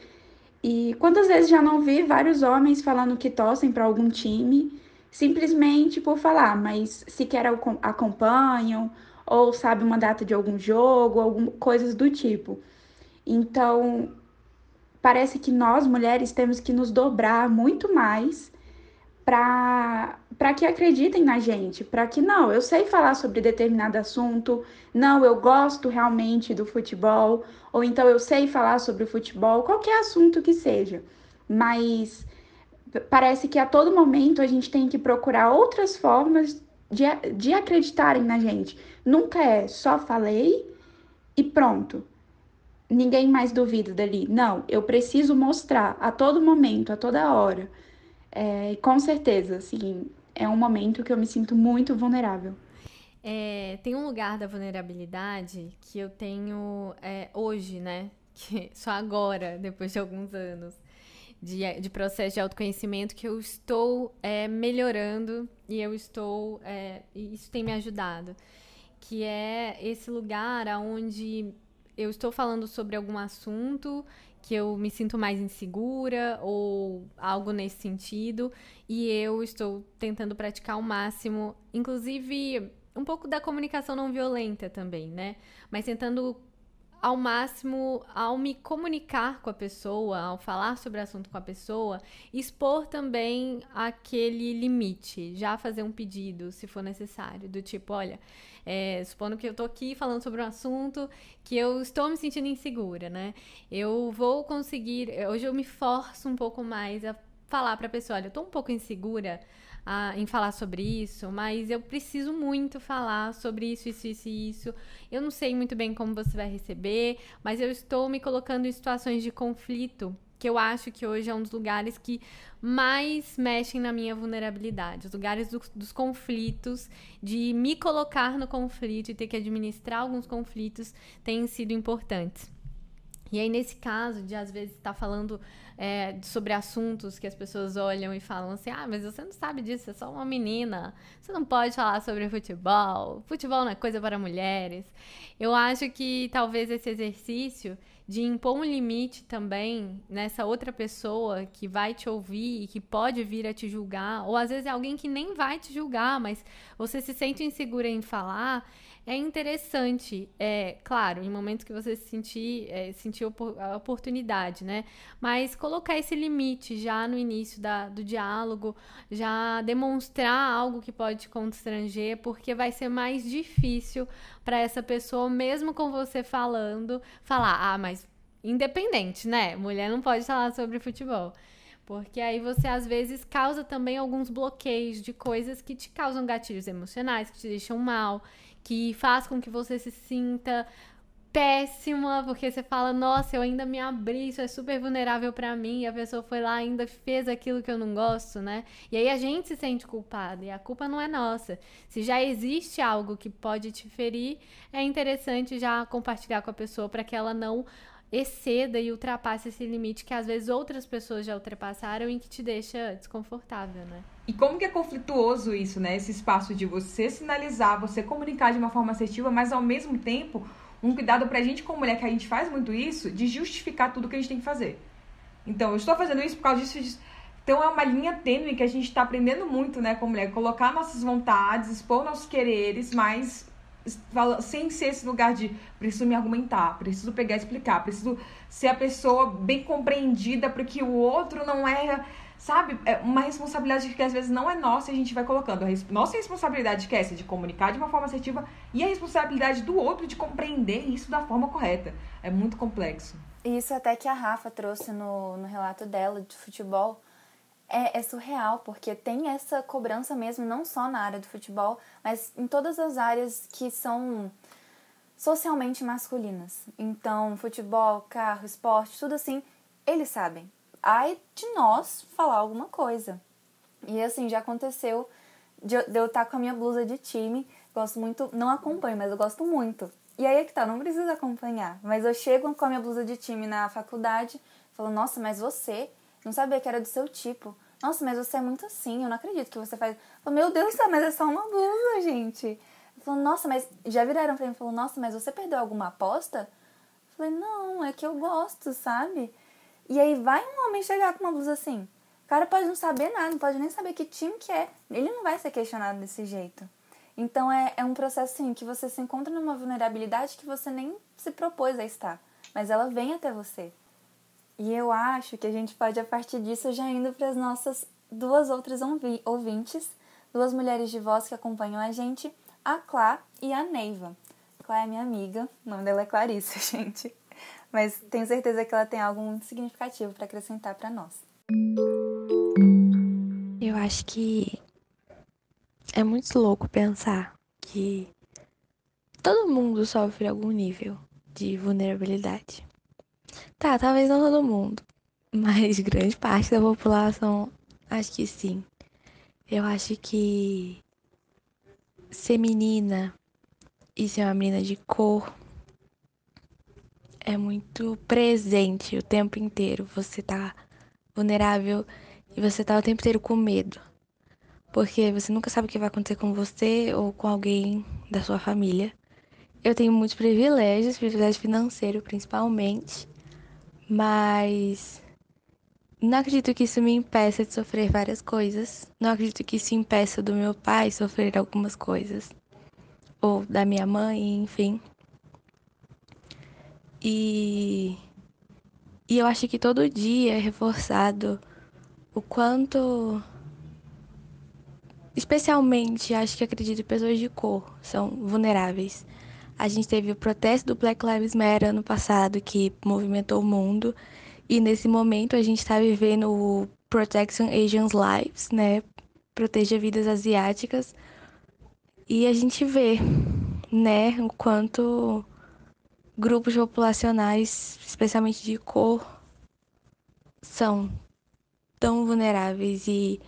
E quantas vezes já não vi vários homens falando que torcem para algum time, simplesmente por falar, mas sequer acompanham, ou sabe uma data de algum jogo, coisas do tipo. Então, parece que nós, mulheres, temos que nos dobrar muito mais para que acreditem na gente, para que não, eu sei falar sobre determinado assunto, não, eu gosto realmente do futebol, ou então eu sei falar sobre o futebol, qualquer assunto que seja, mas parece que a todo momento a gente tem que procurar outras formas de acreditarem na gente. Nunca é só falei e pronto, ninguém mais duvida dali. Não, eu preciso mostrar a todo momento, a toda hora. Com certeza, assim, é um momento que eu me sinto muito vulnerável. Tem um lugar da vulnerabilidade que eu tenho hoje, né? Que só agora, depois de alguns anos de processo de autoconhecimento, que eu estou melhorando e e isso tem me ajudado. Que é esse lugar onde eu estou falando sobre algum assunto que eu me sinto mais insegura ou algo nesse sentido, e eu estou tentando praticar ao máximo, inclusive um pouco da comunicação não violenta também, né? Mas tentando ao máximo, ao me comunicar com a pessoa, ao falar sobre o assunto com a pessoa, expor também aquele limite, já fazer um pedido, se for necessário, do tipo, olha, supondo que eu tô aqui falando sobre um assunto que eu estou me sentindo insegura, né? Eu vou conseguir, hoje eu me forço um pouco mais a falar pra pessoa, olha, eu tô um pouco insegura em falar sobre isso, mas eu preciso muito falar sobre isso, isso, isso e isso. Eu não sei muito bem como você vai receber, mas eu estou me colocando em situações de conflito, que eu acho que hoje é um dos lugares que mais mexem na minha vulnerabilidade. Os lugares dos conflitos, de me colocar no conflito e ter que administrar alguns conflitos, têm sido importantes. E aí, nesse caso, de às vezes estar falando sobre assuntos que as pessoas olham e falam assim, mas você não sabe disso, você é só uma menina, você não pode falar sobre futebol não é coisa para mulheres. Eu acho que talvez esse exercício de impor um limite também nessa outra pessoa que vai te ouvir e que pode vir a te julgar, ou às vezes é alguém que nem vai te julgar, mas você se sente insegura em falar, é interessante, claro, em momentos que você sentir a oportunidade, né? Mas colocar esse limite já no início do diálogo, já demonstrar algo que pode te constranger, porque vai ser mais difícil para essa pessoa, mesmo com você falando, falar, mas independente, né? Mulher não pode falar sobre futebol. Porque aí você, às vezes, causa também alguns bloqueios de coisas que te causam gatilhos emocionais, que te deixam mal, que faz com que você se sinta péssima, porque você fala, nossa, eu ainda me abri, isso é super vulnerável pra mim, e a pessoa foi lá e ainda fez aquilo que eu não gosto, né? E aí a gente se sente culpada, e a culpa não é nossa. Se já existe algo que pode te ferir, é interessante já compartilhar com a pessoa para que ela não exceda e ultrapasse esse limite que às vezes outras pessoas já ultrapassaram e que te deixa desconfortável, né? E como que é conflituoso isso, né? Esse espaço de você sinalizar, você comunicar de uma forma assertiva, mas ao mesmo tempo, um cuidado pra gente como mulher, que a gente faz muito isso, de justificar tudo que a gente tem que fazer. Então, eu estou fazendo isso por causa disso. Então, é uma linha tênue que a gente tá aprendendo muito, né, como mulher. Colocar nossas vontades, expor nossos quereres, mas sem ser esse lugar de preciso me argumentar, preciso pegar e explicar, preciso ser a pessoa bem compreendida para que o outro não sabe, é uma responsabilidade que às vezes não é nossa e a gente vai colocando. Nossa responsabilidade que é essa de comunicar de uma forma assertiva e a responsabilidade do outro de compreender isso da forma correta. É muito complexo. Isso até que a Rafa trouxe no relato dela de futebol, é surreal, porque tem essa cobrança mesmo, não só na área do futebol, mas em todas as áreas que são socialmente masculinas. Então, futebol, carro, esporte, tudo assim, eles sabem. Ai de nós falar alguma coisa. E assim, já aconteceu de eu estar com a minha blusa de time, gosto muito, não acompanho, mas eu gosto muito. E aí é que tá, não precisa acompanhar, mas eu chego com a minha blusa de time na faculdade, falo, nossa, mas você... não sabia que era do seu tipo. Nossa, mas você é muito assim, eu não acredito que você faz... Eu falo, meu Deus do céu, mas é só uma blusa, gente. Eu falo, nossa, mas... já viraram pra mim e falaram, nossa, mas você perdeu alguma aposta? Eu falei, não, é que eu gosto, sabe? E aí vai um homem chegar com uma blusa assim. O cara pode não saber nada, não pode nem saber que time que é. Ele não vai ser questionado desse jeito. Então é um processo assim, que você se encontra numa vulnerabilidade que você nem se propôs a estar. Mas ela vem até você. E eu acho que a gente pode, a partir disso, já indo para as nossas duas outras ouvintes, duas mulheres de voz que acompanham a gente, a Clá e a Neiva. Clá é minha amiga, o nome dela é Clarice, gente. Mas tenho certeza que ela tem algo muito significativo para acrescentar para nós. Eu acho que é muito louco pensar que todo mundo sofre algum nível de vulnerabilidade. Tá, talvez não todo mundo, mas grande parte da população, acho que sim. Eu acho que ser menina e ser uma menina de cor é muito presente o tempo inteiro. Você tá vulnerável e você tá o tempo inteiro com medo. Porque você nunca sabe o que vai acontecer com você ou com alguém da sua família. Eu tenho muitos privilégio financeiro principalmente. Mas não acredito que isso me impeça de sofrer várias coisas. Não acredito que isso impeça do meu pai sofrer algumas coisas. Ou da minha mãe, enfim. E eu acho que todo dia é reforçado o quanto... Especialmente, acho que acredito, pessoas de cor são vulneráveis. A gente teve o protesto do Black Lives Matter ano passado, que movimentou o mundo. E nesse momento a gente está vivendo o Protection Asians Lives, né? Proteja vidas asiáticas. E a gente vê, né, o quanto grupos populacionais, especialmente de cor, são tão vulneráveis e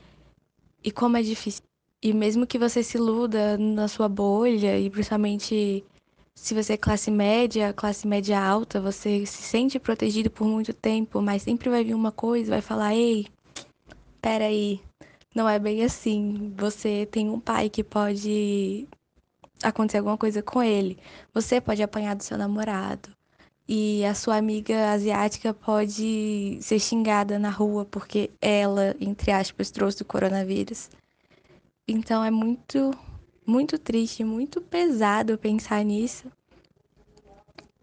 como é difícil. E mesmo que você se iluda na sua bolha, e principalmente se você é classe média alta, você se sente protegido por muito tempo, mas sempre vai vir uma coisa, vai falar, ei, peraí, não é bem assim. Você tem um pai que pode acontecer alguma coisa com ele. Você pode apanhar do seu namorado. E a sua amiga asiática pode ser xingada na rua porque ela, entre aspas, trouxe o coronavírus. Então é muito triste, muito pesado pensar nisso.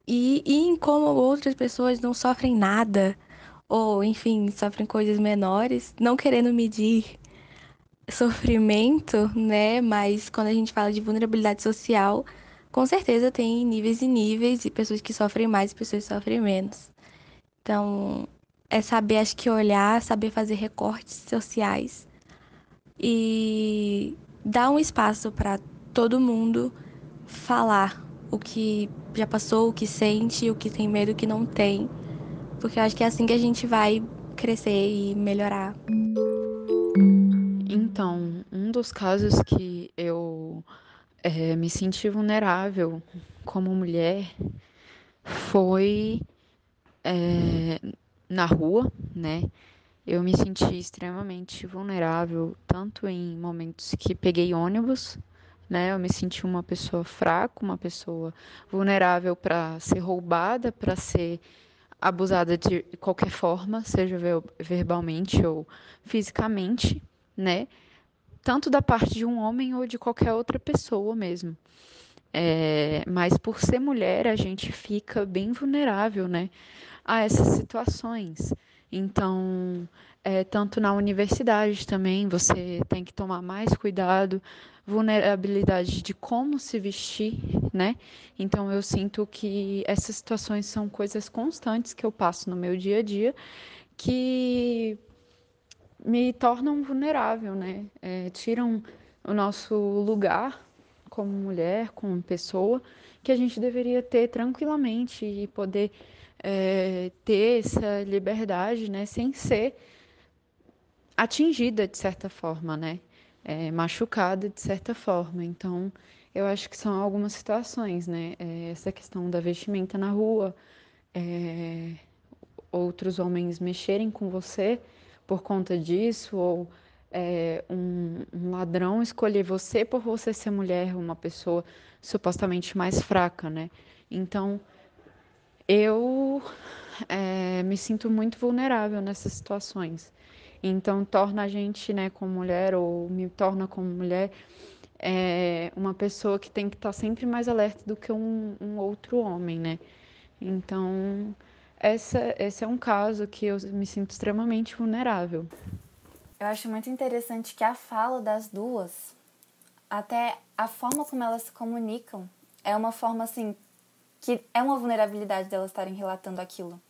E em como outras pessoas não sofrem nada, ou enfim, sofrem coisas menores, não querendo medir sofrimento, né? Mas quando a gente fala de vulnerabilidade social, com certeza tem níveis e níveis, e pessoas que sofrem mais e pessoas que sofrem menos. Então, é saber, acho que olhar, saber fazer recortes sociais e dar um espaço para todo mundo falar o que já passou, o que sente, o que tem medo, o que não tem. Porque eu acho que é assim que a gente vai crescer e melhorar. Então, um dos casos que eu me senti vulnerável como mulher foi na rua, né? Eu me senti extremamente vulnerável, tanto em momentos que peguei ônibus, né? Eu me senti uma pessoa fraca, uma pessoa vulnerável para ser roubada, para ser abusada de qualquer forma, seja verbalmente ou fisicamente, né? Tanto da parte de um homem ou de qualquer outra pessoa mesmo. Mas por ser mulher, a gente fica bem vulnerável, né, a essas situações. Então, tanto na universidade também, você tem que tomar mais cuidado, vulnerabilidade de como se vestir, né? Então, eu sinto que essas situações são coisas constantes que eu passo no meu dia a dia, que me tornam vulnerável, né? Tiram o nosso lugar como mulher, como pessoa, que a gente deveria ter tranquilamente e poder ter essa liberdade, né? Sem ser atingida de certa forma, né? Machucada de certa forma. Então, eu acho que são algumas situações, né? Essa questão da vestimenta na rua, outros homens mexerem com você por conta disso, ou um ladrão escolher você por você ser mulher, uma pessoa supostamente mais fraca, né? Então, eu me sinto muito vulnerável nessas situações. Então, torna a gente, né, como mulher, ou me torna como mulher, uma pessoa que tem que estar sempre mais alerta do que um outro homem, né? Então, esse é um caso que eu me sinto extremamente vulnerável. Eu acho muito interessante que a fala das duas, até a forma como elas se comunicam, é uma forma, assim, que é uma vulnerabilidade delas estarem relatando aquilo.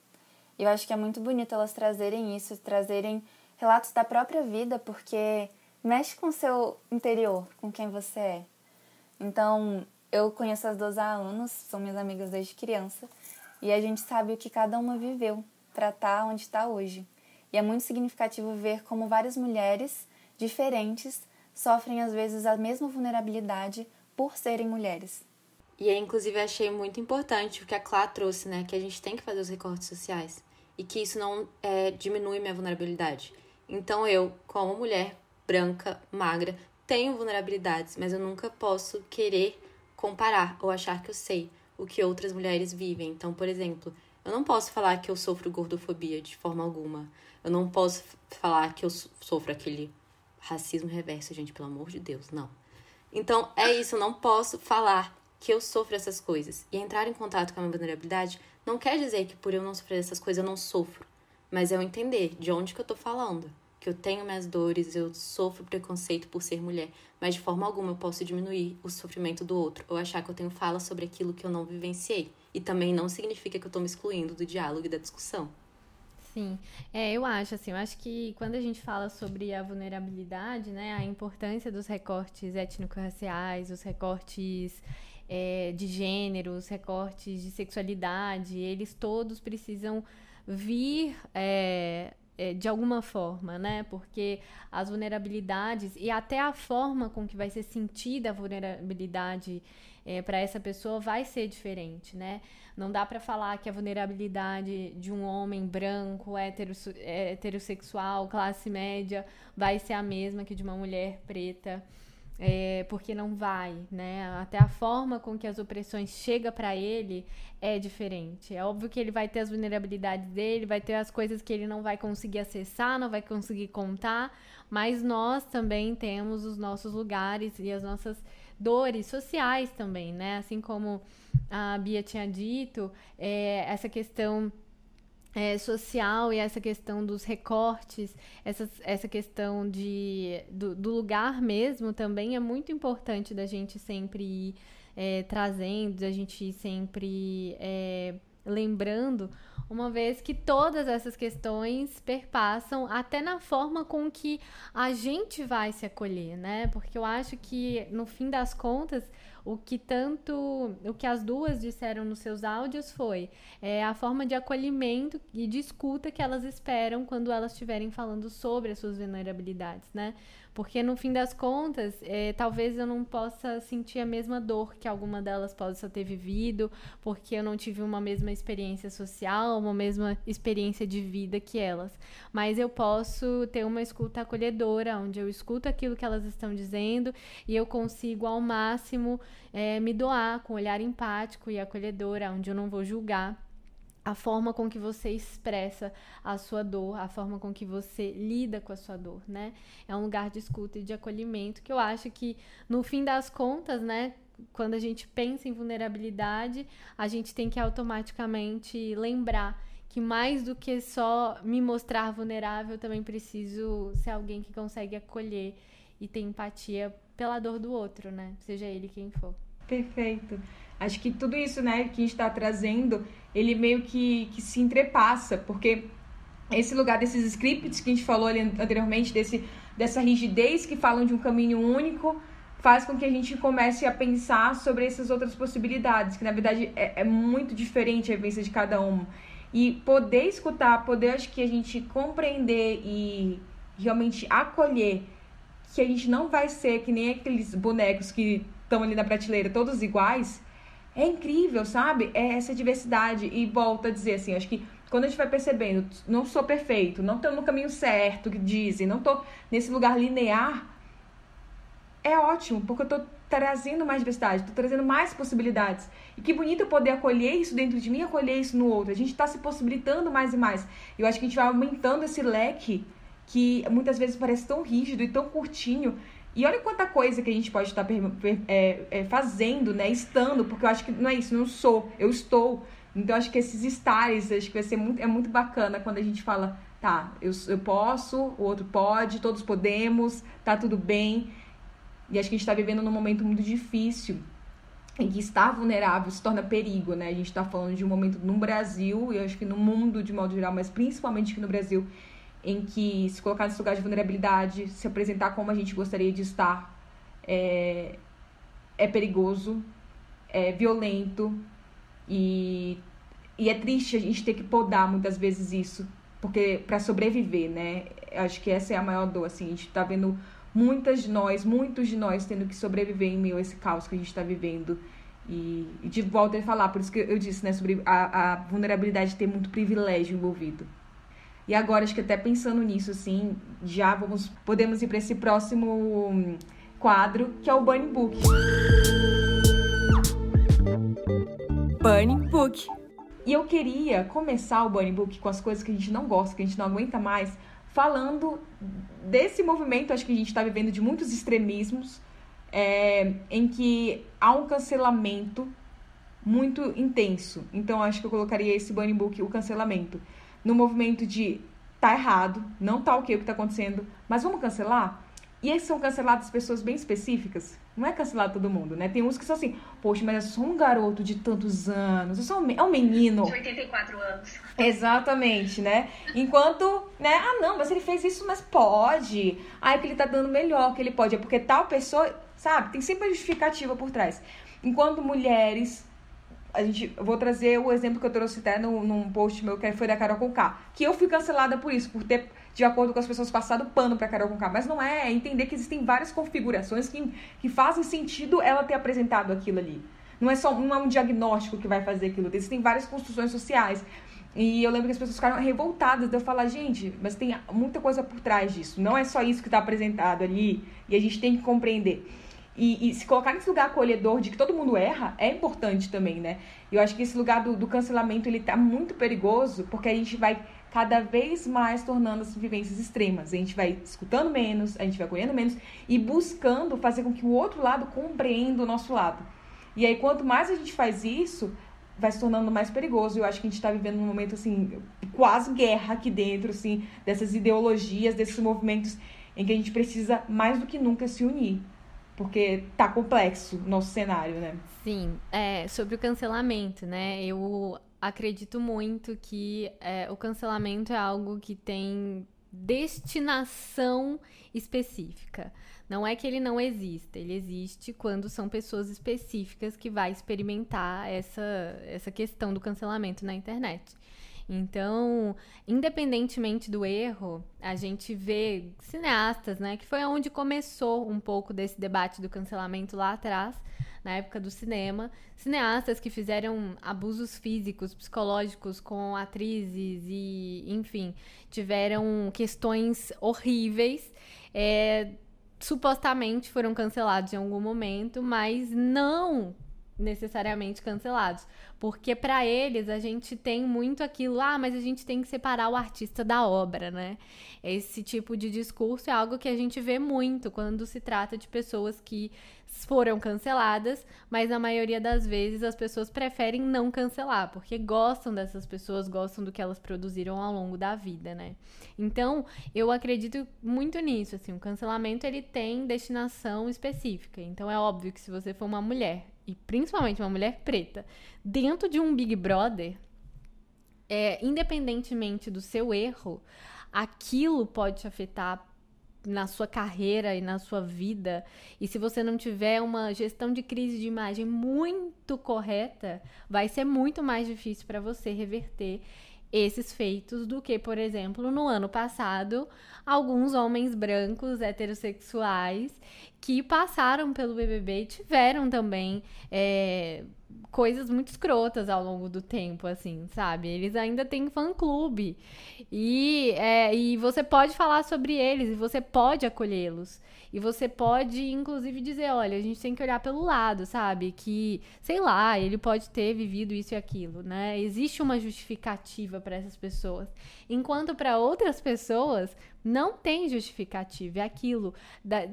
E eu acho que é muito bonito elas trazerem isso, trazerem relatos da própria vida, porque mexe com o seu interior, com quem você é. Então, eu conheço as duas há anos, são minhas amigas desde criança, e a gente sabe o que cada uma viveu para estar onde está hoje. E é muito significativo ver como várias mulheres diferentes sofrem, às vezes, a mesma vulnerabilidade por serem mulheres. E aí, inclusive, achei muito importante o que a Clá trouxe, né? Que a gente tem que fazer os recortes sociais. E que isso não diminui minha vulnerabilidade. Então, eu, como mulher branca, magra, tenho vulnerabilidades, mas eu nunca posso querer comparar ou achar que eu sei o que outras mulheres vivem. Então, por exemplo, eu não posso falar que eu sofro gordofobia de forma alguma. Eu não posso falar que eu sofro aquele racismo reverso, gente, pelo amor de Deus, não. Então, é isso, eu não posso falar que eu sofro essas coisas. E entrar em contato com a minha vulnerabilidade não quer dizer que por eu não sofrer essas coisas eu não sofro. Mas é eu entender de onde que eu tô falando. Que eu tenho minhas dores, eu sofro preconceito por ser mulher. Mas de forma alguma eu posso diminuir o sofrimento do outro. Ou achar que eu tenho fala sobre aquilo que eu não vivenciei. E também não significa que eu tô me excluindo do diálogo e da discussão. Sim, eu acho que quando a gente fala sobre a vulnerabilidade, né, a importância dos recortes étnico-raciais, os recortes de gênero, os recortes de sexualidade, eles todos precisam vir de alguma forma, né? Porque as vulnerabilidades e até a forma com que vai ser sentida a vulnerabilidade para essa pessoa vai ser diferente, né? Não dá para falar que a vulnerabilidade de um homem branco, heterossexual, classe média, vai ser a mesma que de uma mulher preta, porque não vai, né? Até a forma com que as opressões chegam para ele é diferente. É óbvio que ele vai ter as vulnerabilidades dele, vai ter as coisas que ele não vai conseguir acessar, não vai conseguir contar, mas nós também temos os nossos lugares e as nossas dores sociais também, né? Assim como a Bia tinha dito, essa questão social e essa questão dos recortes, essa questão do lugar mesmo também é muito importante da gente sempre ir trazendo, da gente ir sempre lembrando, uma vez que todas essas questões perpassam até na forma com que a gente vai se acolher, né? Porque eu acho que, no fim das contas, o que as duas disseram nos seus áudios foi a forma de acolhimento e de escuta que elas esperam quando elas estiverem falando sobre as suas vulnerabilidades, né? Porque, no fim das contas, talvez eu não possa sentir a mesma dor que alguma delas possa ter vivido, porque eu não tive uma mesma experiência social, uma mesma experiência de vida que elas. Mas eu posso ter uma escuta acolhedora, onde eu escuto aquilo que elas estão dizendo e eu consigo, ao máximo, me doar com um olhar empático e acolhedor, onde eu não vou julgar a forma com que você expressa a sua dor, a forma com que você lida com a sua dor, né? É um lugar de escuta e de acolhimento que eu acho que, no fim das contas, né, quando a gente pensa em vulnerabilidade, a gente tem que automaticamente lembrar que, mais do que só me mostrar vulnerável, eu também preciso ser alguém que consegue acolher e ter empatia pela dor do outro, né? Seja ele quem for. Perfeito. Acho que tudo isso, né, que a gente está trazendo, ele meio que se entrepassa, porque esse lugar desses scripts que a gente falou ali anteriormente, dessa rigidez que falam de um caminho único, faz com que a gente comece a pensar sobre essas outras possibilidades, que na verdade é muito diferente a vivência de cada um. E poder escutar, acho que a gente compreender e realmente acolher que a gente não vai ser que nem aqueles bonecos que estão ali na prateleira, todos iguais, é incrível, sabe? É essa diversidade. E volto a dizer assim, acho que quando a gente vai percebendo, não sou perfeito, não estou no caminho certo, que dizem, não estou nesse lugar linear, é ótimo, porque eu estou trazendo mais diversidade, estou trazendo mais possibilidades. E que bonito eu poder acolher isso dentro de mim, acolher isso no outro. A gente está se possibilitando mais e mais. Eu acho que a gente vai aumentando esse leque que muitas vezes parece tão rígido e tão curtinho. E olha quanta coisa que a gente pode estar fazendo, né? Estando, porque eu acho que não é isso, não sou, eu estou. Então, acho que esses estares, acho que vai ser muito bacana quando a gente fala, tá, eu posso, o outro pode, todos podemos, tá tudo bem. E acho que a gente está vivendo num momento muito difícil, em que estar vulnerável se torna perigo, né? A gente está falando de um momento no Brasil, e eu acho que no mundo de modo geral, mas principalmente aqui no Brasil, em que se colocar nesse lugar de vulnerabilidade, se apresentar como a gente gostaria de estar, é perigoso, é violento, e é triste a gente ter que podar muitas vezes isso, porque para sobreviver, né? Acho que essa é a maior dor, assim, a gente tá vendo muitos de nós tendo que sobreviver em meio a esse caos que a gente está vivendo. E de volta a falar, por isso que eu disse, né, sobre a vulnerabilidade de ter muito privilégio envolvido. E agora, acho que até pensando nisso, assim, já podemos ir para esse próximo quadro, que é o Burning Book. Burning Book. E eu queria começar o Burning Book com as coisas que a gente não gosta, que a gente não aguenta mais, falando desse movimento, acho que a gente está vivendo, de muitos extremismos, em que há um cancelamento muito intenso. Então, acho que eu colocaria esse Burning Book, o cancelamento, no movimento de tá errado, não tá ok o que tá acontecendo, mas vamos cancelar? E aí são canceladas pessoas bem específicas. Não é cancelado todo mundo, né? Tem uns que são assim, poxa, mas é só um garoto de tantos anos, é um menino. De 84 anos. Exatamente, né? Enquanto, né? Ah, não, mas ele fez isso, mas pode. Ah, é porque ele tá dando melhor que ele pode. É porque tal pessoa, sabe? Tem sempre uma justificativa por trás. Enquanto mulheres... Eu vou trazer o exemplo que eu trouxe até num post meu, que foi da Carol Conká. Que eu fui cancelada por isso, por ter, de acordo com as pessoas, passado pano pra Carol Conká. Mas não é entender que existem várias configurações que fazem sentido ela ter apresentado aquilo ali. Não é um diagnóstico que vai fazer aquilo. Existem várias construções sociais. E eu lembro que as pessoas ficaram revoltadas de eu falar, gente, mas tem muita coisa por trás disso. Não é só isso que tá apresentado ali. E a gente tem que compreender. E se colocar nesse lugar acolhedor de que todo mundo erra, é importante também, né? Eu acho que esse lugar do cancelamento, ele tá muito perigoso, porque a gente vai cada vez mais tornando as vivências extremas. A gente vai escutando menos, a gente vai acolhendo menos e buscando fazer com que o outro lado compreenda o nosso lado. E aí, quanto mais a gente faz isso, vai se tornando mais perigoso. Eu acho que a gente tá vivendo um momento, assim, quase guerra aqui dentro, assim, dessas ideologias, desses movimentos em que a gente precisa mais do que nunca se unir. Porque tá complexo o nosso cenário, né? Sim, sobre o cancelamento, né? Eu acredito muito que o cancelamento é algo que tem destinação específica. Não é que ele não exista, ele existe quando são pessoas específicas que vai experimentar essa questão do cancelamento na internet. Então, independentemente do erro, a gente vê cineastas, né, que foi onde começou um pouco desse debate do cancelamento lá atrás, na época do cinema, cineastas que fizeram abusos físicos, psicológicos com atrizes e, enfim, tiveram questões horríveis, supostamente foram cancelados em algum momento, mas não necessariamente cancelados, porque para eles a gente tem muito aquilo, mas a gente tem que separar o artista da obra, né? Esse tipo de discurso é algo que a gente vê muito quando se trata de pessoas que foram canceladas, mas na maioria das vezes as pessoas preferem não cancelar, porque gostam dessas pessoas, gostam do que elas produziram ao longo da vida, né? Então, eu acredito muito nisso, assim, o cancelamento ele tem destinação específica, então é óbvio que se você for uma mulher, e principalmente uma mulher preta, dentro de um Big Brother, independentemente do seu erro, aquilo pode te afetar na sua carreira e na sua vida. E se você não tiver uma gestão de crise de imagem muito correta, vai ser muito mais difícil para você reverter esses feitos do que, por exemplo, no ano passado, alguns homens brancos heterossexuais que passaram pelo BBB e tiveram também coisas muito escrotas ao longo do tempo, assim, sabe? Eles ainda têm fã-clube e você pode falar sobre eles e você pode acolhê-los. E você pode, inclusive, dizer, olha, a gente tem que olhar pelo lado, sabe? Que, sei lá, ele pode ter vivido isso e aquilo, né? Existe uma justificativa para essas pessoas. Enquanto para outras pessoas, não tem justificativa. É aquilo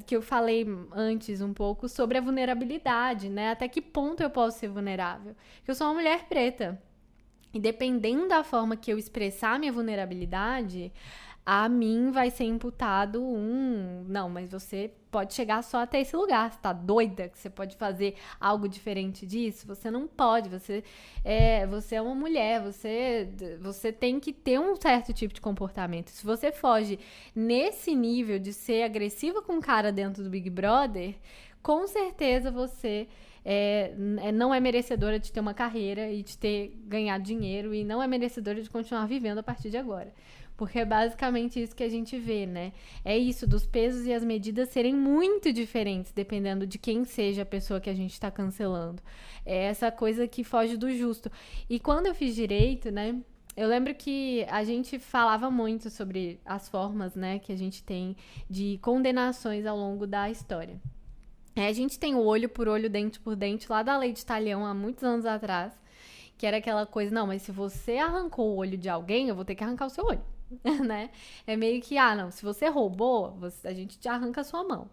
que eu falei antes um pouco sobre a vulnerabilidade, né? Até que ponto eu posso ser vulnerável? Porque eu sou uma mulher preta. E dependendo da forma que eu expressar minha vulnerabilidade, a mim vai ser imputado não, mas você pode chegar só até esse lugar, você tá doida que você pode fazer algo diferente disso? Você não pode, você é uma mulher, você tem que ter um certo tipo de comportamento. Se você foge nesse nível de ser agressiva com o cara dentro do Big Brother, com certeza você não é merecedora de ter uma carreira e de ter ganhado dinheiro e não é merecedora de continuar vivendo a partir de agora. Porque é basicamente isso que a gente vê, né? É isso, dos pesos e as medidas serem muito diferentes, dependendo de quem seja a pessoa que a gente está cancelando. É essa coisa que foge do justo. E quando eu fiz direito, né? Eu lembro que a gente falava muito sobre as formas, né? Que a gente tem de condenações ao longo da história. A gente tem o olho por olho, dente por dente, lá da lei de Talião, há muitos anos atrás, que era aquela coisa, não, mas se você arrancou o olho de alguém, eu vou ter que arrancar o seu olho. Né? É meio que, não, se você roubou, a gente te arranca a sua mão.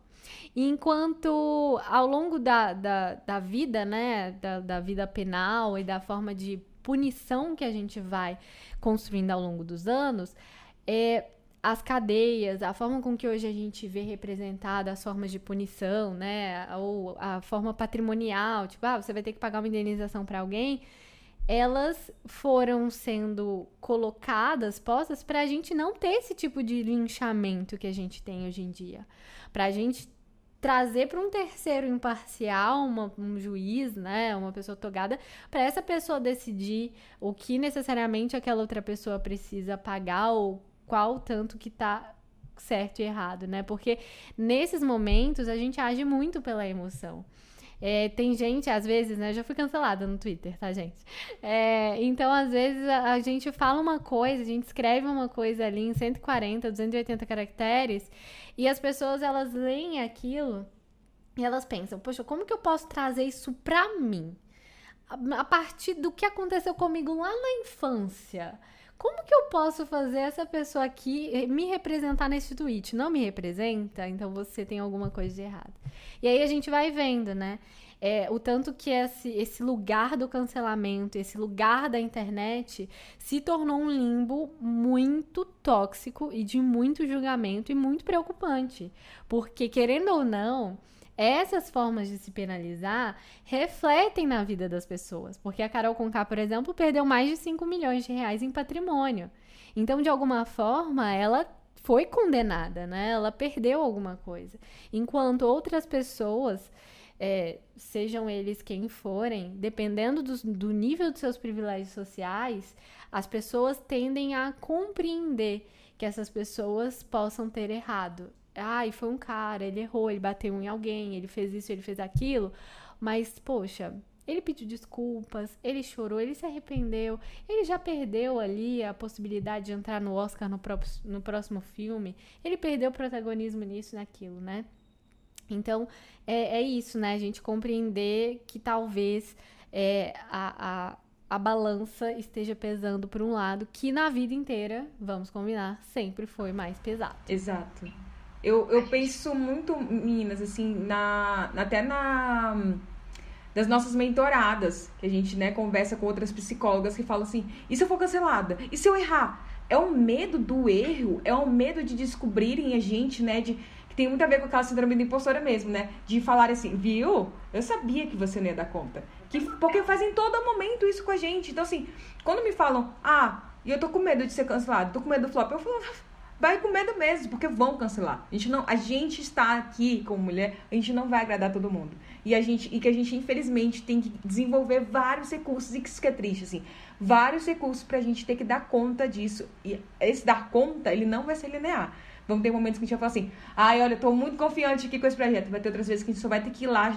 E enquanto ao longo da vida, né, da vida penal e da forma de punição que a gente vai construindo ao longo dos anos, as cadeias, a forma com que hoje a gente vê representada as formas de punição, né? Ou a forma patrimonial, tipo, você vai ter que pagar uma indenização para alguém, elas foram sendo colocadas, postas, para a gente não ter esse tipo de linchamento que a gente tem hoje em dia. Para a gente trazer para um terceiro imparcial, um juiz, né, uma pessoa togada, para essa pessoa decidir o que necessariamente aquela outra pessoa precisa pagar ou qual tanto que tá certo e errado, né? Porque nesses momentos a gente age muito pela emoção. Tem gente, às vezes, né? Eu já fui cancelada no Twitter, tá, gente? Então, às vezes, a gente fala uma coisa, a gente escreve uma coisa ali em 140, 280 caracteres, e as pessoas, elas leem aquilo e elas pensam, poxa, como que eu posso trazer isso pra mim? A partir do que aconteceu comigo lá na infância. Como que eu posso fazer essa pessoa aqui me representar nesse tweet? Não me representa? Então você tem alguma coisa de errado. E aí a gente vai vendo, né? O tanto que esse lugar do cancelamento, esse lugar da internet se tornou um limbo muito tóxico e de muito julgamento e muito preocupante. Porque, querendo ou não, essas formas de se penalizar refletem na vida das pessoas. Porque a Carol Conká, por exemplo, perdeu mais de 5 milhões de reais em patrimônio. Então, de alguma forma, ela foi condenada, né? Ela perdeu alguma coisa. Enquanto outras pessoas, sejam eles quem forem, dependendo do nível dos seus privilégios sociais, as pessoas tendem a compreender que essas pessoas possam ter errado. E foi um cara, ele errou, ele bateu em alguém, ele fez isso, ele fez aquilo, mas, poxa, ele pediu desculpas, ele chorou, ele se arrependeu, ele já perdeu ali a possibilidade de entrar no Oscar no próximo filme, ele perdeu o protagonismo nisso, naquilo, né? Então, é isso, né? A gente compreender que talvez a balança esteja pesando por um lado, que na vida inteira, vamos combinar, sempre foi mais pesado. Exato. Eu penso muito, meninas, assim, até das nossas mentoradas, que a gente, né, conversa com outras psicólogas que falam assim, e se eu for cancelada? E se eu errar? É o medo do erro, é o medo de descobrirem a gente, né, que tem muito a ver com aquela síndrome da impostora mesmo, né, de falar assim, viu? Eu sabia que você não ia dar conta. Porque fazem todo momento isso com a gente. Então, assim, quando me falam, e eu tô com medo de ser cancelado, tô com medo do flop, eu falo, vai com medo mesmo, porque vão cancelar. A gente está aqui como mulher, a gente não vai agradar todo mundo. E que a gente, infelizmente, tem que desenvolver vários recursos, e isso que é triste, assim, vários recursos pra gente ter que dar conta disso. E esse dar conta, ele não vai ser linear. Vão ter momentos que a gente vai falar assim, olha, eu tô muito confiante aqui com esse projeto. Vai ter outras vezes que a gente só vai ter que ir lá,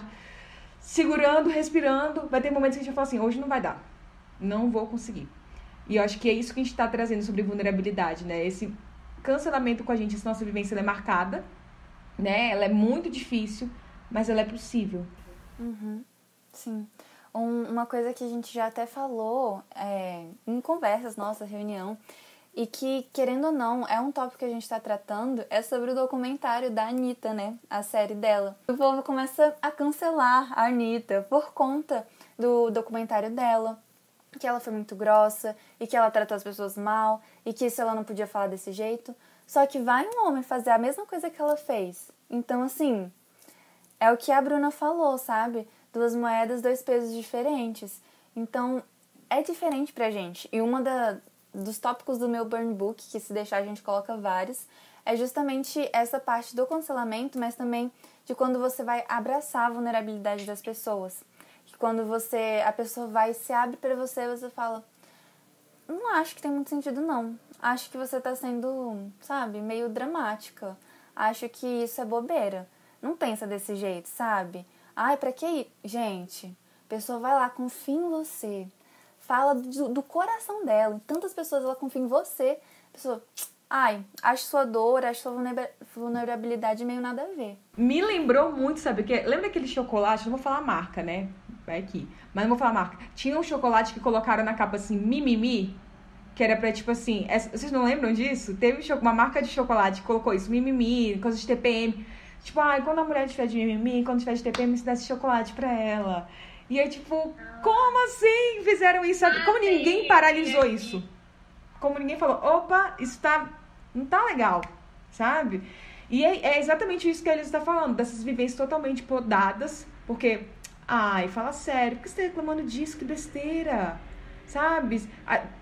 segurando, respirando. Vai ter momentos que a gente vai falar assim, hoje não vai dar. Não vou conseguir. E eu acho que é isso que a gente tá trazendo sobre vulnerabilidade, né? Esse cancelamento com a gente, essa nossa vivência, ela é marcada, né? Ela é muito difícil, mas ela é possível. Sim. Uma coisa que a gente já até falou em conversas, nossa, reunião, e que, querendo ou não, é um tópico que a gente está tratando, é sobre o documentário da Anitta, né? A série dela. O povo começa a cancelar a Anitta por conta do documentário dela, que ela foi muito grossa e que ela tratou as pessoas mal e que isso ela não podia falar desse jeito. Só que vai um homem fazer a mesma coisa que ela fez. Então, assim, é o que a Bruna falou, sabe? 2 moedas, 2 pesos diferentes. Então, é diferente pra gente. E dos tópicos do meu burn book, que se deixar a gente coloca vários, é justamente essa parte do cancelamento, mas também de quando você vai abraçar a vulnerabilidade das pessoas. Quando a pessoa vai e se abre pra você, você fala, não acho que tem muito sentido, não. Acho que você tá sendo, sabe, meio dramática. Acho que isso é bobeira. Não pensa desse jeito, sabe? Pra que? Gente, a pessoa vai lá, confia em você. Fala do coração dela. E tantas pessoas, ela confia em você. A pessoa, acho sua dor, acho sua vulnerabilidade meio nada a ver. Me lembrou muito, sabe o quê? Lembra aquele chocolate? Não vou falar a marca, né? Vai aqui. Mas não vou falar a marca. Tinha um chocolate que colocaram na capa assim, mimimi, que era pra, tipo assim... Vocês não lembram disso? Teve uma marca de chocolate que colocou isso, mimimi, coisa de TPM. Tipo, quando a mulher tiver de mimimi, quando tiver de TPM, se desse chocolate pra ela. E aí, tipo, como assim fizeram isso? Como ninguém paralisou isso? Como ninguém falou, opa, isso tá Não tá legal, sabe? E é exatamente isso que a Elisa tá falando, dessas vivências totalmente podadas, porque, fala sério, por que você tá reclamando disso? Que besteira, sabe?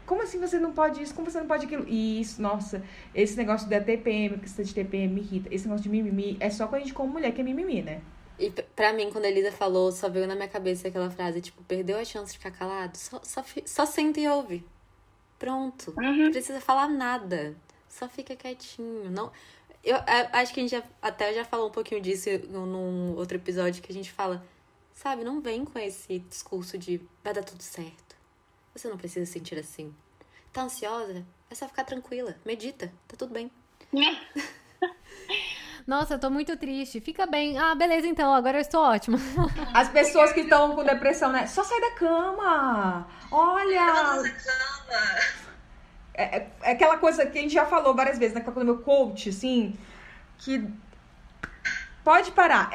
Como assim você não pode isso? Como você não pode aquilo? Isso, nossa, esse negócio da TPM, que você de TPM me irrita, esse negócio de mimimi, é só com a gente como mulher que é mimimi, né? E pra mim, quando a Elisa falou, só veio na minha cabeça aquela frase, tipo, perdeu a chance de ficar calado? Só senta e ouve. Pronto. Não precisa falar nada. Só fica quietinho. Não... Eu acho que a gente já falou um pouquinho disso num outro episódio, que a gente fala, sabe, não vem com esse discurso de vai dar tudo certo. Você não precisa sentir assim. Tá ansiosa? É só ficar tranquila. Medita. Tá tudo bem. Nossa, eu tô muito triste. Fica bem. Beleza, então. Agora eu estou ótima. As pessoas que estão com depressão, né? Só sai da cama. Olha. É aquela coisa que a gente já falou várias vezes, né? Com o meu coach, assim, que pode parar.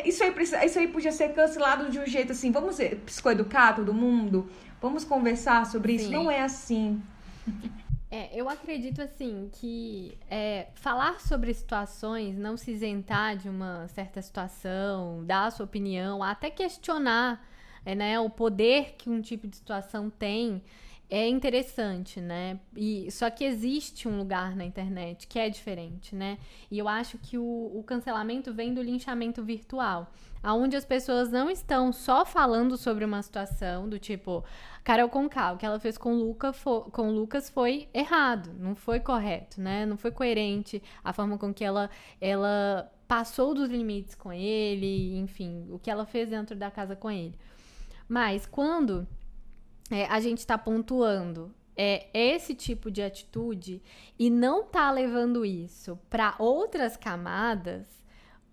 Isso aí podia ser cancelado de um jeito assim, vamos psicoeducar todo mundo? Vamos conversar sobre isso? Não é assim. Eu acredito, assim, que falar sobre situações, não se isentar de uma certa situação, dar a sua opinião, até questionar né, o poder que um tipo de situação tem, é interessante, né? Só que existe um lugar na internet que é diferente, né? E eu acho que o cancelamento vem do linchamento virtual, onde as pessoas não estão só falando sobre uma situação do tipo Carol Conká, o que ela fez com o Lucas foi errado, não foi correto, né? Não foi coerente a forma com que ela passou dos limites com ele, enfim, o que ela fez dentro da casa com ele. Mas quando a gente tá pontuando esse tipo de atitude e não tá levando isso para outras camadas,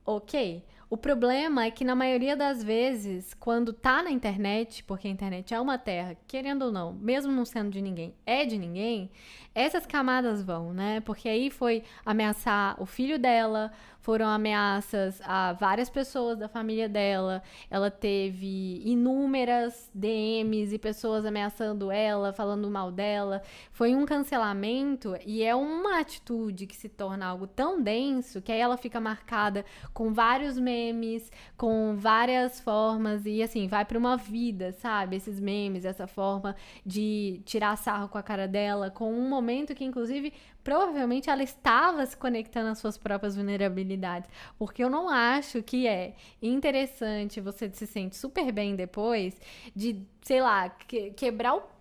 ok. O problema é que na maioria das vezes, quando tá na internet, porque a internet é uma terra, querendo ou não, mesmo não sendo de ninguém, é de ninguém, essas camadas vão, né? Porque aí foi ameaçar o filho dela, foram ameaças a várias pessoas da família dela, ela teve inúmeras DMs e pessoas ameaçando ela, falando mal dela. Foi um cancelamento e é uma atitude que se torna algo tão denso que aí ela fica marcada com vários memes, com várias formas e assim, vai pra uma vida, sabe? Esses memes, essa forma de tirar sarro com a cara dela, com um momento que inclusive provavelmente ela estava se conectando às suas próprias vulnerabilidades, porque eu não acho que é interessante, você se sente super bem depois de, sei lá, quebrar o...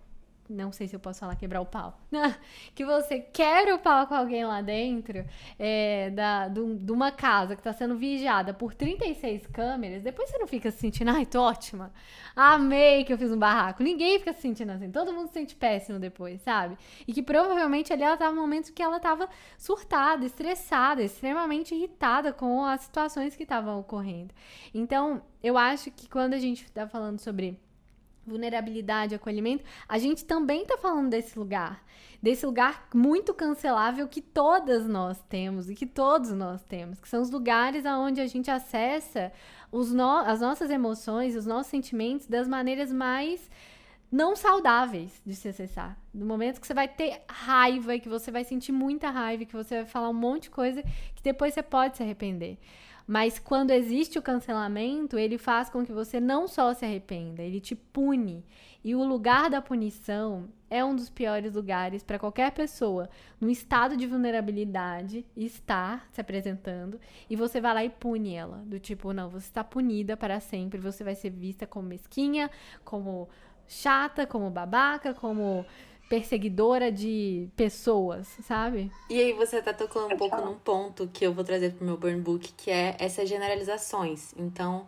Não sei se eu posso falar quebrar o pau. Que você quebra o pau com alguém lá dentro de uma casa que está sendo vigiada por 36 câmeras, depois você não fica se sentindo, ai, tô ótima, amei que eu fiz um barraco. Ninguém fica se sentindo assim, todo mundo se sente péssimo depois, sabe? E que provavelmente ali ela tava num momento que ela tava surtada, estressada, extremamente irritada com as situações que estavam ocorrendo. Então, eu acho que quando a gente tá falando sobre vulnerabilidade, acolhimento, a gente também tá falando desse lugar muito cancelável que todas nós temos e que todos nós temos, que são os lugares onde a gente acessa as nossas emoções, os nossos sentimentos das maneiras mais não saudáveis de se acessar. No momento que você vai ter raiva, que você vai sentir muita raiva, que você vai falar um monte de coisa que depois você pode se arrepender. Mas quando existe o cancelamento, ele faz com que você não só se arrependa, ele te pune. E o lugar da punição é um dos piores lugares para qualquer pessoa no estado de vulnerabilidade estar se apresentando e você vai lá e pune ela. Do tipo, não, você está punida para sempre, você vai ser vista como mesquinha, como chata, como babaca, como perseguidora de pessoas, sabe? E aí você tá tocando um pouco num ponto que eu vou trazer pro meu burn book, que é essas generalizações. Então,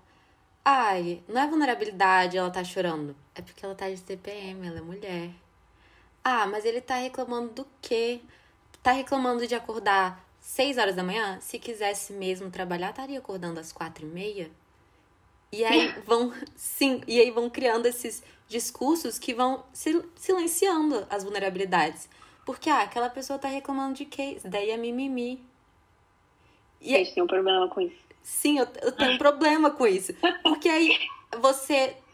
não é vulnerabilidade, ela tá chorando. É porque ela tá de TPM, ela é mulher. Mas ele tá reclamando do quê? Tá reclamando de acordar 6 horas da manhã? Se quisesse mesmo trabalhar, estaria acordando às 4h30? E aí vão criando esses discursos que vão silenciando as vulnerabilidades. Porque, aquela pessoa tá reclamando de quê? Isso daí é mimimi. E aí, tem um problema com isso. Sim, eu tenho um problema com isso. Porque aí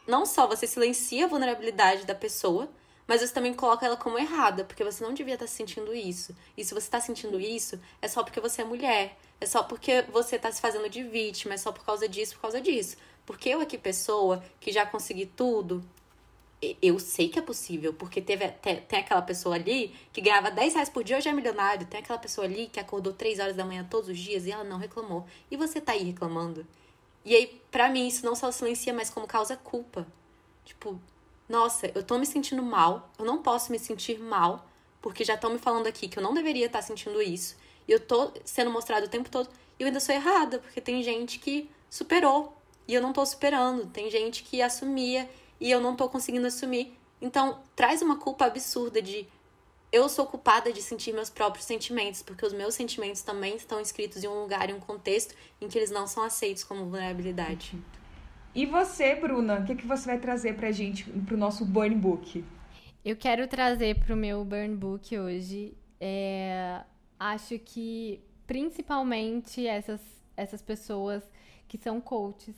não só você silencia a vulnerabilidade da pessoa, mas você também coloca ela como errada, porque você não devia estar sentindo isso. E se você está sentindo isso, é só porque você é mulher, é só porque você está se fazendo de vítima, é só por causa disso, por causa disso. Porque eu aqui, pessoa que já consegui tudo, eu sei que é possível, porque tem aquela pessoa ali que ganhava R$10 por dia, hoje é milionário. Tem aquela pessoa ali que acordou 3 horas da manhã todos os dias e ela não reclamou. E você tá aí reclamando. E aí, pra mim, isso não só silencia, mas como causa culpa. Tipo, nossa, eu tô me sentindo mal, eu não posso me sentir mal, porque já estão me falando aqui que eu não deveria estar sentindo isso. E eu tô sendo mostrado o tempo todo, e eu ainda sou errada, porque tem gente que superou, e eu não tô superando. Tem gente que assumia, e eu não tô conseguindo assumir. Então, traz uma culpa absurda de eu sou culpada de sentir meus próprios sentimentos, porque os meus sentimentos também estão inscritos em um lugar, em um contexto em que eles não são aceitos como vulnerabilidade. E você, Bruna, o que você vai trazer pra gente, pro nosso Burn Book? Eu quero trazer pro meu Burn Book hoje, acho que principalmente essas pessoas que são coaches,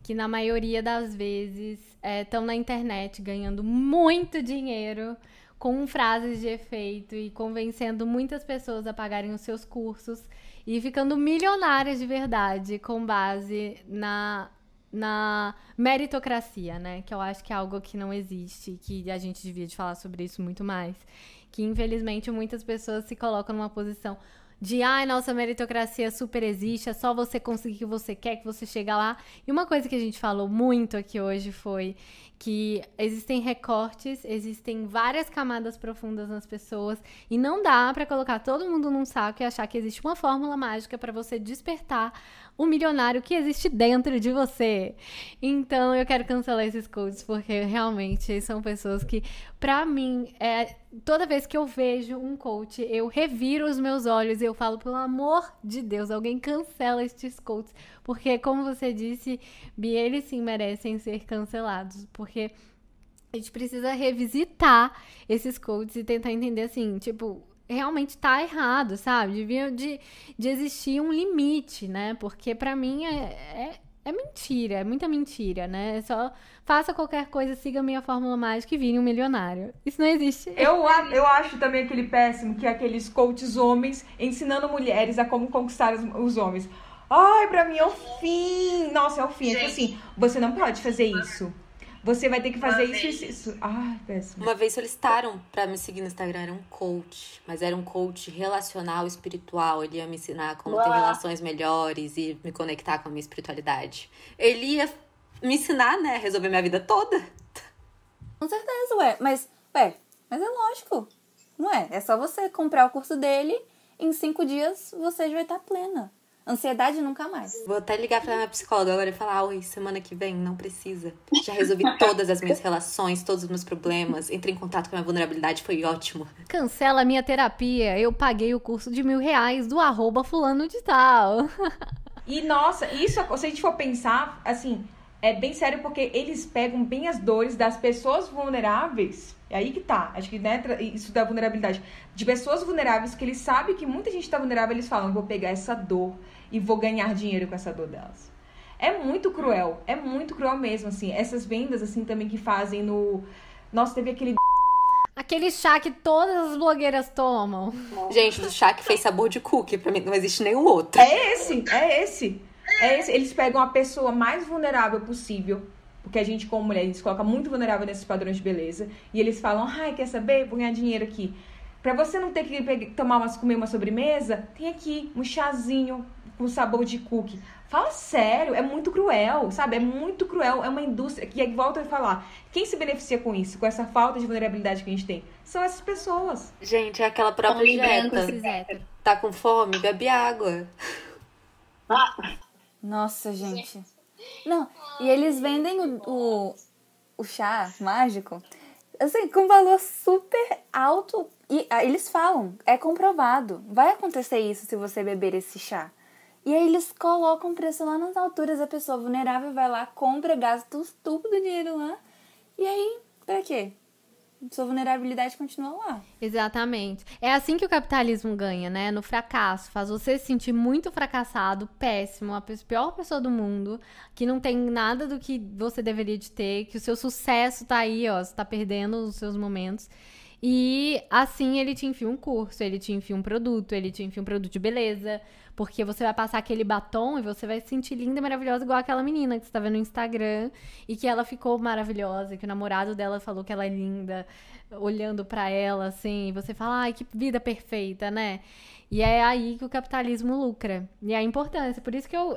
que na maioria das vezes estão na internet ganhando muito dinheiro com frases de efeito e convencendo muitas pessoas a pagarem os seus cursos e ficando milionárias de verdade com base na meritocracia, né? Que eu acho que é algo que não existe, que a gente devia de falar sobre isso muito mais. Que, infelizmente, muitas pessoas se colocam numa posição de, nossa meritocracia super existe, é só você conseguir o que você quer, que você chega lá. E uma coisa que a gente falou muito aqui hoje foi que existem recortes, existem várias camadas profundas nas pessoas e não dá pra colocar todo mundo num saco e achar que existe uma fórmula mágica pra você despertar o milionário que existe dentro de você. Então eu quero cancelar esses coaches, porque realmente são pessoas que, pra mim, toda vez que eu vejo um coach, eu reviro os meus olhos e eu falo, pelo amor de Deus, alguém cancela estes coaches, porque, como você disse, Bi, eles sim merecem ser cancelados, porque a gente precisa revisitar esses coaches e tentar entender, assim, tipo, realmente tá errado, sabe? Devia de existir um limite, né? Porque pra mim é mentira, é muita mentira, né? É só faça qualquer coisa, siga a minha fórmula mágica e vire um milionário. Isso não existe. Eu acho também aquele péssimo, que é aqueles coaches homens ensinando mulheres a como conquistar os homens. Ai, pra mim é o fim. Nossa, é o fim. É tipo assim, você não pode fazer isso. Você vai ter que fazer isso. Ai, péssimo. Uma vez solicitaram pra me seguir no Instagram, era um coach, mas era um coach relacional, espiritual. Ele ia me ensinar como ter relações melhores e me conectar com a minha espiritualidade. Ele ia me ensinar, né, a resolver minha vida toda. Com certeza, mas é lógico, não é? É só você comprar o curso dele, em 5 dias você já vai estar plena. Ansiedade nunca mais. Vou até ligar pra minha psicóloga agora e falar, oi, semana que vem, não precisa. Já resolvi todas as minhas relações, todos os meus problemas. Entrei em contato com a minha vulnerabilidade, foi ótimo. Cancela a minha terapia. Eu paguei o curso de R$1.000 do @fulano de tal. E, nossa, isso, se a gente for pensar, assim, é bem sério, porque eles pegam bem as dores das pessoas vulneráveis. É aí que tá. Acho que, né, isso da vulnerabilidade. De pessoas vulneráveis, que eles sabem que muita gente tá vulnerável, eles falam, vou pegar essa dor e vou ganhar dinheiro com essa dor delas. É muito cruel mesmo, assim. Essas vendas, assim, também que fazem no... Nossa, teve aquele chá que todas as blogueiras tomam. Gente, do chá que fez sabor de cookie, pra mim não existe nenhum outro. É esse. Eles pegam a pessoa mais vulnerável possível, porque a gente, como mulher, a gente se coloca muito vulnerável nesses padrões de beleza, e eles falam, quer saber? Vou ganhar dinheiro aqui. Pra você não ter que comer uma sobremesa, tem aqui um chazinho com sabor de cookie. Fala sério, é muito cruel, sabe? É muito cruel, é uma indústria que, volta a falar, quem se beneficia com isso, com essa falta de vulnerabilidade que a gente tem? São essas pessoas. Gente, é aquela própria dieta. Tá com fome? Bebe água. Nossa, gente. Não, e eles vendem o chá mágico, assim, com valor super alto. E eles falam, é comprovado, vai acontecer isso se você beber esse chá. E aí eles colocam o preço lá nas alturas, a pessoa vulnerável vai lá, compra, gasta um estúpido dinheiro lá. E aí, pra quê? sua vulnerabilidade continua lá. Exatamente. É assim que o capitalismo ganha, né? No fracasso. Faz você se sentir muito fracassado, péssimo, a pior pessoa do mundo, que não tem nada do que você deveria de ter, que o seu sucesso tá aí, ó, você tá perdendo os seus momentos. E assim ele te enfia um curso, ele te enfia um produto, ele te enfia um produto de beleza, porque você vai passar aquele batom e você vai se sentir linda e maravilhosa igual aquela menina que você tá vendo no Instagram e que ela ficou maravilhosa, que o namorado dela falou que ela é linda, olhando pra ela, assim, e você fala, ai, que vida perfeita, né? E é aí que o capitalismo lucra. E é a importância. Por isso que eu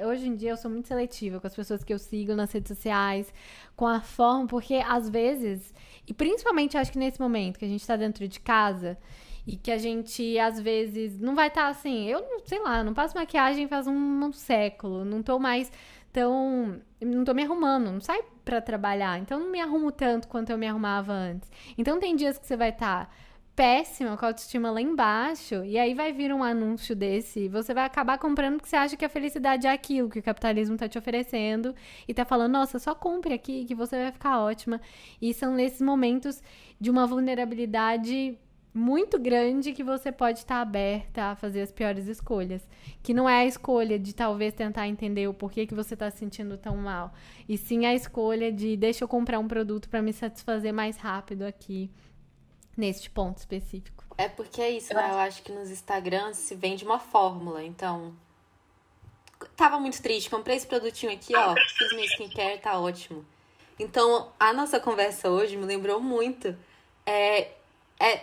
hoje em dia eu sou muito seletiva com as pessoas que eu sigo nas redes sociais, com a forma, porque às vezes, e principalmente acho que nesse momento que a gente tá dentro de casa e que a gente às vezes não vai estar assim, eu não sei lá, não passo maquiagem faz um século, não tô mais tão, não tô me arrumando, não saio pra trabalhar, então não me arrumo tanto quanto eu me arrumava antes. Então tem dias que você vai estar péssima, com a autoestima lá embaixo, e aí vai vir um anúncio desse, e você vai acabar comprando porque você acha que a felicidade é aquilo que o capitalismo tá te oferecendo, e tá falando, nossa, só compre aqui que você vai ficar ótima. E são nesses momentos de uma vulnerabilidade muito grande que você pode estar aberta a fazer as piores escolhas. Que não é a escolha de talvez tentar entender o porquê que você tá se sentindo tão mal, e sim a escolha de deixa eu comprar um produto para me satisfazer mais rápido aqui, neste ponto específico. É porque é isso, né? Eu acho que nos Instagrams se vende uma fórmula. Então, tava muito triste. Comprei esse produtinho aqui, ó. Fiz minha skincare, tá ótimo. Então, a nossa conversa hoje me lembrou muito.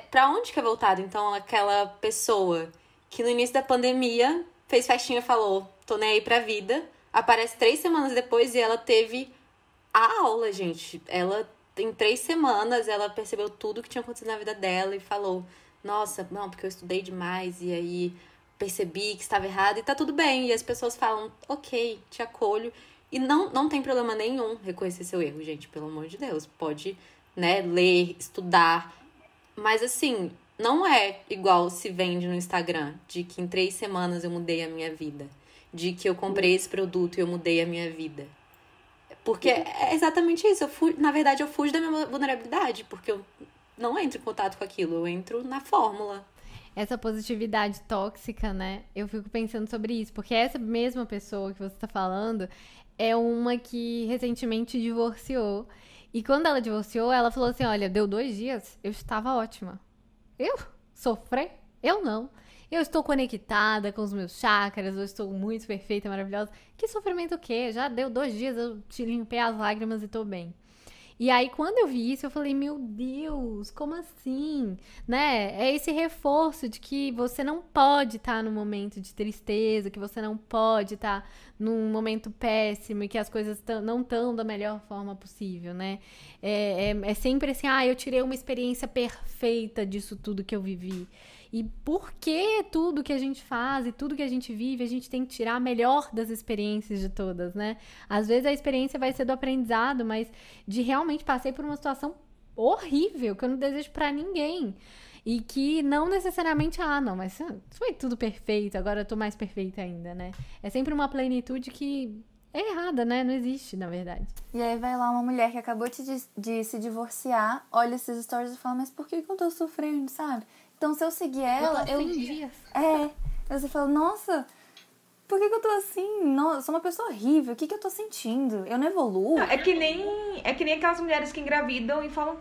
Pra onde que é voltado? Então, aquela pessoa que no início da pandemia fez festinha e falou, tô nem aí pra vida. Aparece 3 semanas depois e ela teve a aula, gente. Ela... Em 3 semanas, ela percebeu tudo que tinha acontecido na vida dela e falou, nossa, não, porque eu estudei demais e aí percebi que estava errado e tá tudo bem. E as pessoas falam, ok, te acolho. E não tem problema nenhum reconhecer seu erro, gente, pelo amor de Deus. Pode, né, ler, estudar. Mas, assim, não é igual se vende no Instagram, de que em 3 semanas eu mudei a minha vida. De que eu comprei esse produto e eu mudei a minha vida. Porque é exatamente isso. Na verdade, eu fujo da minha vulnerabilidade, porque eu não entro em contato com aquilo, eu entro na fórmula. Essa positividade tóxica, né? Eu fico pensando sobre isso, porque essa mesma pessoa que você tá falando é uma que recentemente divorciou. E quando ela divorciou, ela falou assim, olha, deu 2 dias, eu estava ótima. Eu? Sofrer? Eu não. Eu estou conectada com os meus chakras, eu estou muito perfeita, maravilhosa. Que sofrimento o quê? Já deu 2 dias, eu te limpei as lágrimas e tô bem. E aí, quando eu vi isso, eu falei, meu Deus, como assim? Né? É esse reforço de que você não pode estar num momento de tristeza, que você não pode estar num momento péssimo e que as coisas não estão da melhor forma possível, né? É sempre assim, eu tirei uma experiência perfeita disso tudo que eu vivi. E por que tudo que a gente faz e tudo que a gente vive, a gente tem que tirar a melhor das experiências de todas, né? Às vezes a experiência vai ser do aprendizado, mas de realmente passei por uma situação horrível, que eu não desejo pra ninguém. E que não necessariamente, não, mas foi tudo perfeito, agora eu tô mais perfeita ainda, né? É sempre uma plenitude que é errada, né? Não existe, na verdade. E aí vai lá uma mulher que acabou de se divorciar, olha esses stories e fala, mas por que eu tô sofrendo, sabe? Então, se eu seguir ela, dias. Aí você fala, nossa, por que eu tô assim? Nossa, eu sou uma pessoa horrível, o que eu tô sentindo? Eu não evoluo? É que nem aquelas mulheres que engravidam e falam,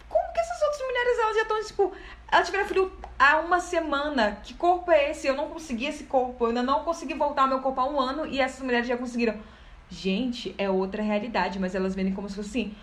como que essas outras mulheres, elas já estão, tipo, elas tiveram filho há 1 semana, que corpo é esse? Eu não consegui esse corpo, eu ainda não consegui voltar ao meu corpo há 1 ano e essas mulheres já conseguiram. Gente, é outra realidade, mas elas vendem como se fosse assim,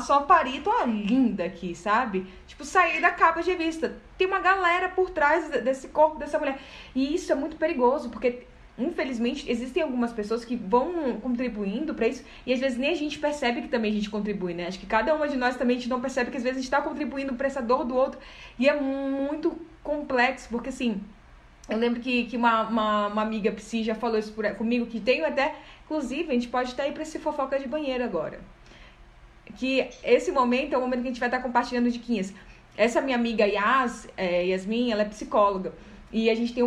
só pari, tô linda aqui, sabe? Tipo, sair da capa de revista. Tem uma galera por trás desse corpo, dessa mulher. E isso é muito perigoso, porque, infelizmente, existem algumas pessoas que vão contribuindo pra isso, e às vezes nem a gente percebe que também a gente contribui, né? Acho que cada uma de nós também a gente não percebe que às vezes a gente tá contribuindo pra essa dor do outro, e é muito complexo, porque assim... Eu lembro que uma amiga psi já falou isso comigo, que tenho até... Inclusive, a gente pode estar aí pra esse fofoca de banheiro agora. Que esse momento é o momento que a gente vai estar compartilhando diquinhas. Essa minha amiga Yasmin, ela é psicóloga. E a gente tem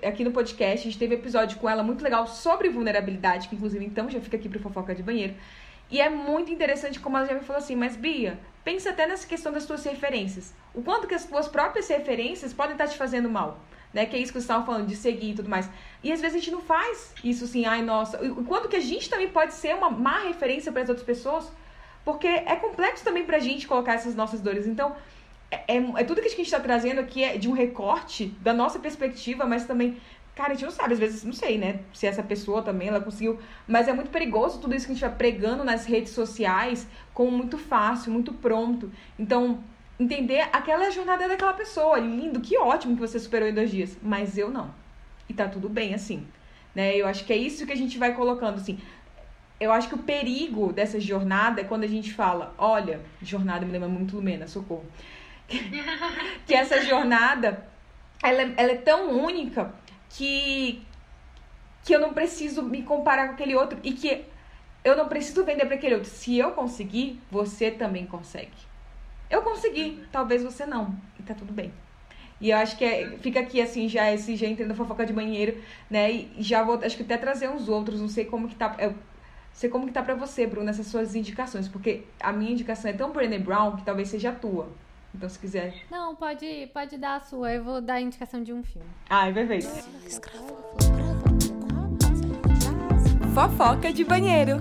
aqui no podcast, a gente teve um episódio com ela muito legal sobre vulnerabilidade, que inclusive então já fica aqui pro fofoca de banheiro. E é muito interessante como ela já me falou assim, mas Bia, pensa até nessa questão das tuas referências. O quanto que as tuas próprias referências podem estar te fazendo mal, né? Que é isso que você estava falando, de seguir e tudo mais. E às vezes a gente não faz isso assim, ai, nossa. O quanto que a gente também pode ser uma má referência para as outras pessoas, porque é complexo também pra gente colocar essas nossas dores. Então, é tudo que a gente está trazendo aqui é de um recorte da nossa perspectiva, mas também, cara, a gente não sabe, às vezes, não sei, né, se essa pessoa também, ela conseguiu, mas é muito perigoso tudo isso que a gente vai pregando nas redes sociais como muito fácil, muito pronto. Então, entender aquela jornada daquela pessoa, lindo, que ótimo que você superou em 2 dias, mas eu não. E tá tudo bem, assim, né, eu acho que é isso que a gente vai colocando, assim. Eu acho que o perigo dessa jornada é quando a gente fala, olha, jornada me lembra muito Lumena, socorro. Que essa jornada, ela é tão única que eu não preciso me comparar com aquele outro e que eu não preciso vender para aquele outro. Se eu conseguir, você também consegue. Eu consegui, talvez você não, e tá tudo bem. E eu acho que fica aqui assim, já entrando na fofoca de banheiro, né, e já vou, acho que até trazer uns outros, não sei como que tá... sei como que tá pra você, Bruna, essas suas indicações, porque a minha indicação é tão Brené Brown que talvez seja a tua. Então, se quiser... Não, pode dar a sua. Eu vou dar a indicação de um filme. Ai, perfeito. Fofoca de banheiro.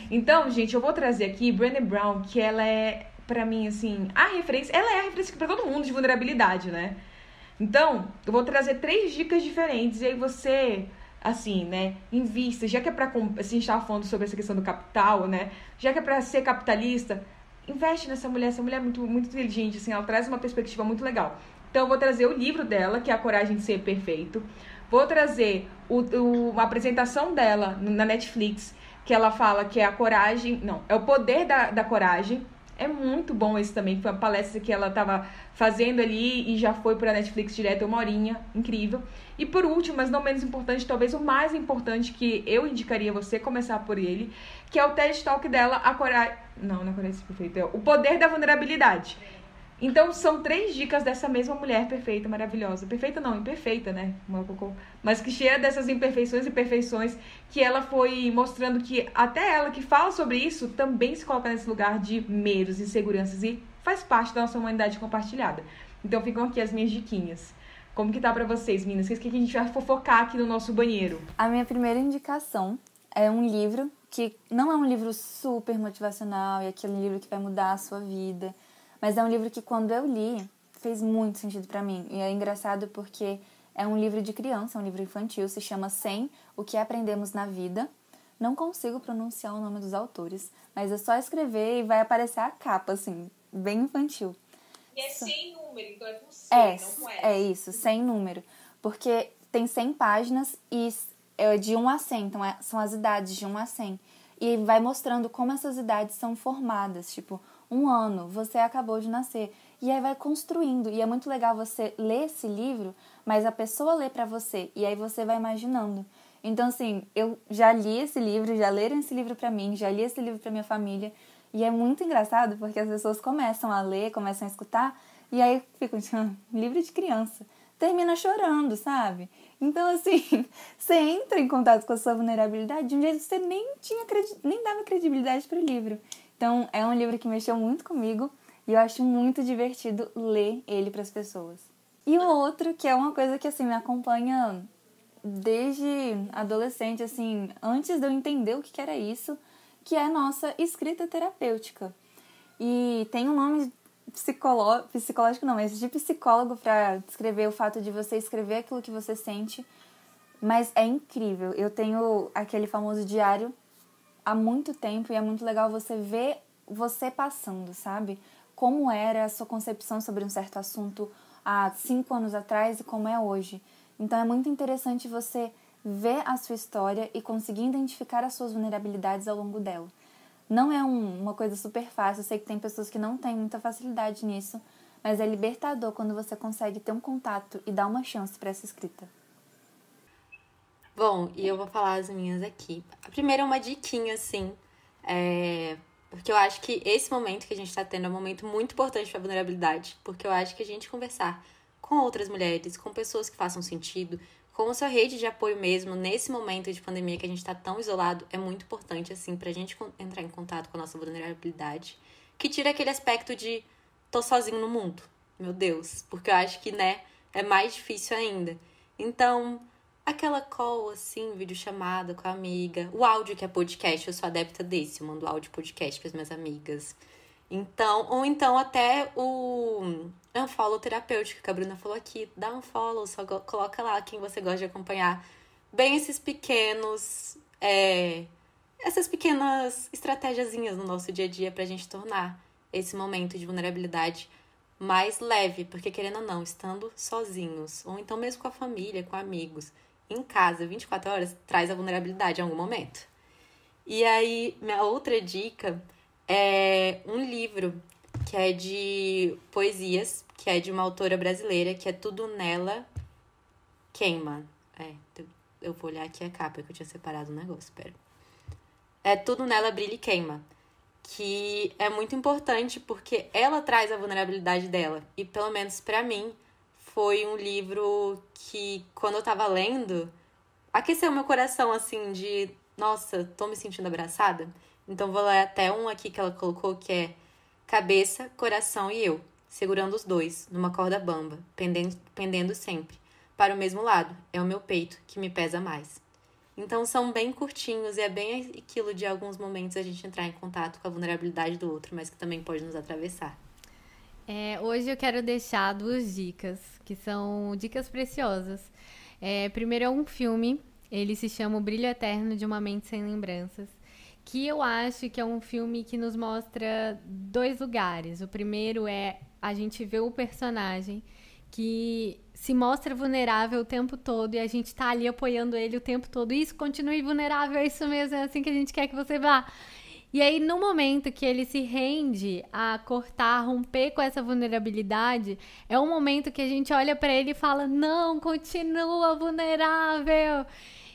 Então, gente, eu vou trazer aqui Brené Brown, que ela é, pra mim, assim, a referência... Ela é a referência pra todo mundo de vulnerabilidade, né? Então, eu vou trazer 3 dicas diferentes e aí você... assim, né, invista, já que é pra, assim, a gente tava falando sobre essa questão do capital, né, já que é pra ser capitalista, investe nessa mulher, essa mulher é muito, muito inteligente, assim, ela traz uma perspectiva muito legal. Então, eu vou trazer o livro dela, que é A Coragem de Ser Perfeito, vou trazer uma apresentação dela na Netflix, que ela fala que é a coragem, não, é o poder da coragem. É muito bom esse também, foi uma palestra que ela estava fazendo ali e já foi para a Netflix direto, 1 horinha, incrível. E por último, mas não menos importante, talvez o mais importante que eu indicaria você começar por ele, que é o TED Talk dela, a coragem... Não é coragem perfeita, é o poder da vulnerabilidade. Então, são 3 dicas dessa mesma mulher perfeita, maravilhosa. Perfeita não, imperfeita, né? Mas que cheia dessas imperfeições e perfeições, que ela foi mostrando que até ela que fala sobre isso também se coloca nesse lugar de medos, inseguranças e faz parte da nossa humanidade compartilhada. Então, ficam aqui as minhas diquinhas. Como que tá pra vocês, meninas? O que a gente vai fofocar aqui no nosso banheiro? A minha primeira indicação é um livro que não é um livro super motivacional e aquele livro que vai mudar a sua vida, mas é um livro que quando eu li fez muito sentido pra mim. E é engraçado porque é um livro de criança, é um livro infantil, se chama 100, O que aprendemos na vida. Não consigo pronunciar o nome dos autores, mas é só escrever e vai aparecer a capa, assim, bem infantil. E é sem número, então é com C, não com S. É isso, sem número. Porque tem 100 páginas e é de 1 a 100, então são as idades de 1 a 100. E vai mostrando como essas idades são formadas, tipo, 1 ano, você acabou de nascer. E aí vai construindo, e é muito legal você ler esse livro, mas a pessoa lê pra você, e aí você vai imaginando. Então, assim, eu já li esse livro, já leram esse livro pra mim, já li esse livro pra minha família, e é muito engraçado porque as pessoas começam a ler, começam a escutar, e aí ficam, livro de criança, termina chorando, sabe? Então, assim, você entra em contato com a sua vulnerabilidade de um jeito que você nem dava credibilidade pro livro. Então, é um livro que mexeu muito comigo e eu acho muito divertido ler ele para as pessoas. E o outro, que é uma coisa que, assim, me acompanha desde adolescente, assim, antes de eu entender o que era isso, que é a nossa escrita terapêutica. E tem um nome psicológico não, mas de psicólogo para descrever o fato de você escrever aquilo que você sente, mas é incrível. Eu tenho aquele famoso diário há muito tempo e é muito legal você ver você passando, sabe? Como era a sua concepção sobre um certo assunto há 5 anos atrás e como é hoje. Então é muito interessante você ver a sua história e conseguir identificar as suas vulnerabilidades ao longo dela. Não é uma coisa super fácil, eu sei que tem pessoas que não têm muita facilidade nisso, mas é libertador quando você consegue ter um contato e dar uma chance para essa escrita. Bom, e eu vou falar as minhas aqui. A primeira é uma diquinha, assim, porque eu acho que esse momento que a gente tá tendo é um momento muito importante pra vulnerabilidade, porque eu acho que a gente conversar com outras mulheres, com pessoas que façam sentido, com a sua rede de apoio mesmo, nesse momento de pandemia que a gente tá tão isolado, é muito importante, assim, pra gente entrar em contato com a nossa vulnerabilidade, que tira aquele aspecto de tô sozinho no mundo, meu Deus, porque eu acho que, né, é mais difícil ainda. Então, aquela call, assim, videochamada com a amiga, o áudio que é podcast, eu sou adepta desse, eu mando áudio podcast pras minhas amigas. Então, ou então até o unfollow terapêutico que a Bruna falou aqui, dá um follow, só coloca lá quem você gosta de acompanhar. Bem esses pequenos, essas pequenas estratégiazinhas no nosso dia a dia pra gente tornar esse momento de vulnerabilidade mais leve, porque querendo ou não, estando sozinhos, ou então mesmo com a família, com amigos, em casa, 24 horas, traz a vulnerabilidade em algum momento. E aí, minha outra dica é um livro que é de poesias, que é de uma autora brasileira, que é Tudo Nela Queima. Eu vou olhar aqui a capa, que eu tinha separado um negócio, pera. É Tudo Nela Brilha e Queima, que é muito importante porque ela traz a vulnerabilidade dela. E pelo menos pra mim, foi um livro que, quando eu tava lendo, aqueceu meu coração, assim, de, nossa, tô me sentindo abraçada. Então, vou ler até um aqui que ela colocou, que é cabeça, coração e eu, segurando os dois, numa corda bamba, pendendo sempre. Para o mesmo lado, é o meu peito que me pesa mais. Então, são bem curtinhos e é bem aquilo de alguns momentos a gente entrar em contato com a vulnerabilidade do outro, mas que também pode nos atravessar. Hoje eu quero deixar 2 dicas, que são dicas preciosas. Primeiro é um filme, ele se chama O Brilho Eterno de uma Mente Sem Lembranças, que eu acho que é um filme que nos mostra 2 lugares. O primeiro é a gente ver o personagem que se mostra vulnerável o tempo todo e a gente tá ali apoiando ele o tempo todo. Isso, continue vulnerável, é isso mesmo, é assim que a gente quer que você vá. E aí, no momento que ele se rende a cortar, a romper com essa vulnerabilidade, é um momento que a gente olha pra ele e fala, não, continua vulnerável.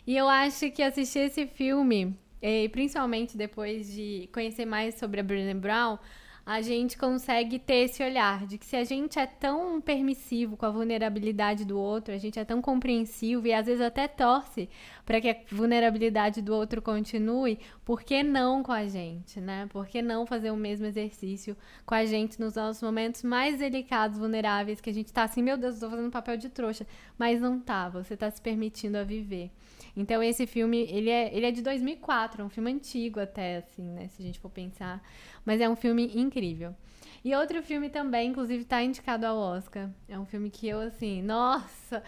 E eu acho que assistir esse filme, e principalmente depois de conhecer mais sobre a Brené Brown, a gente consegue ter esse olhar de que se a gente é tão permissivo com a vulnerabilidade do outro, a gente é tão compreensivo e às vezes até torce para que a vulnerabilidade do outro continue, por que não com a gente, né? Por que não fazer o mesmo exercício com a gente nos nossos momentos mais delicados, vulneráveis, que a gente tá assim, meu Deus, eu tô fazendo papel de trouxa, mas não tá, você tá se permitindo a viver. Então, esse filme, ele é de 2004, é um filme antigo até, assim, né, se a gente for pensar. Mas é um filme incrível. E outro filme também, inclusive, tá indicado ao Oscar. É um filme que eu, assim, nossa,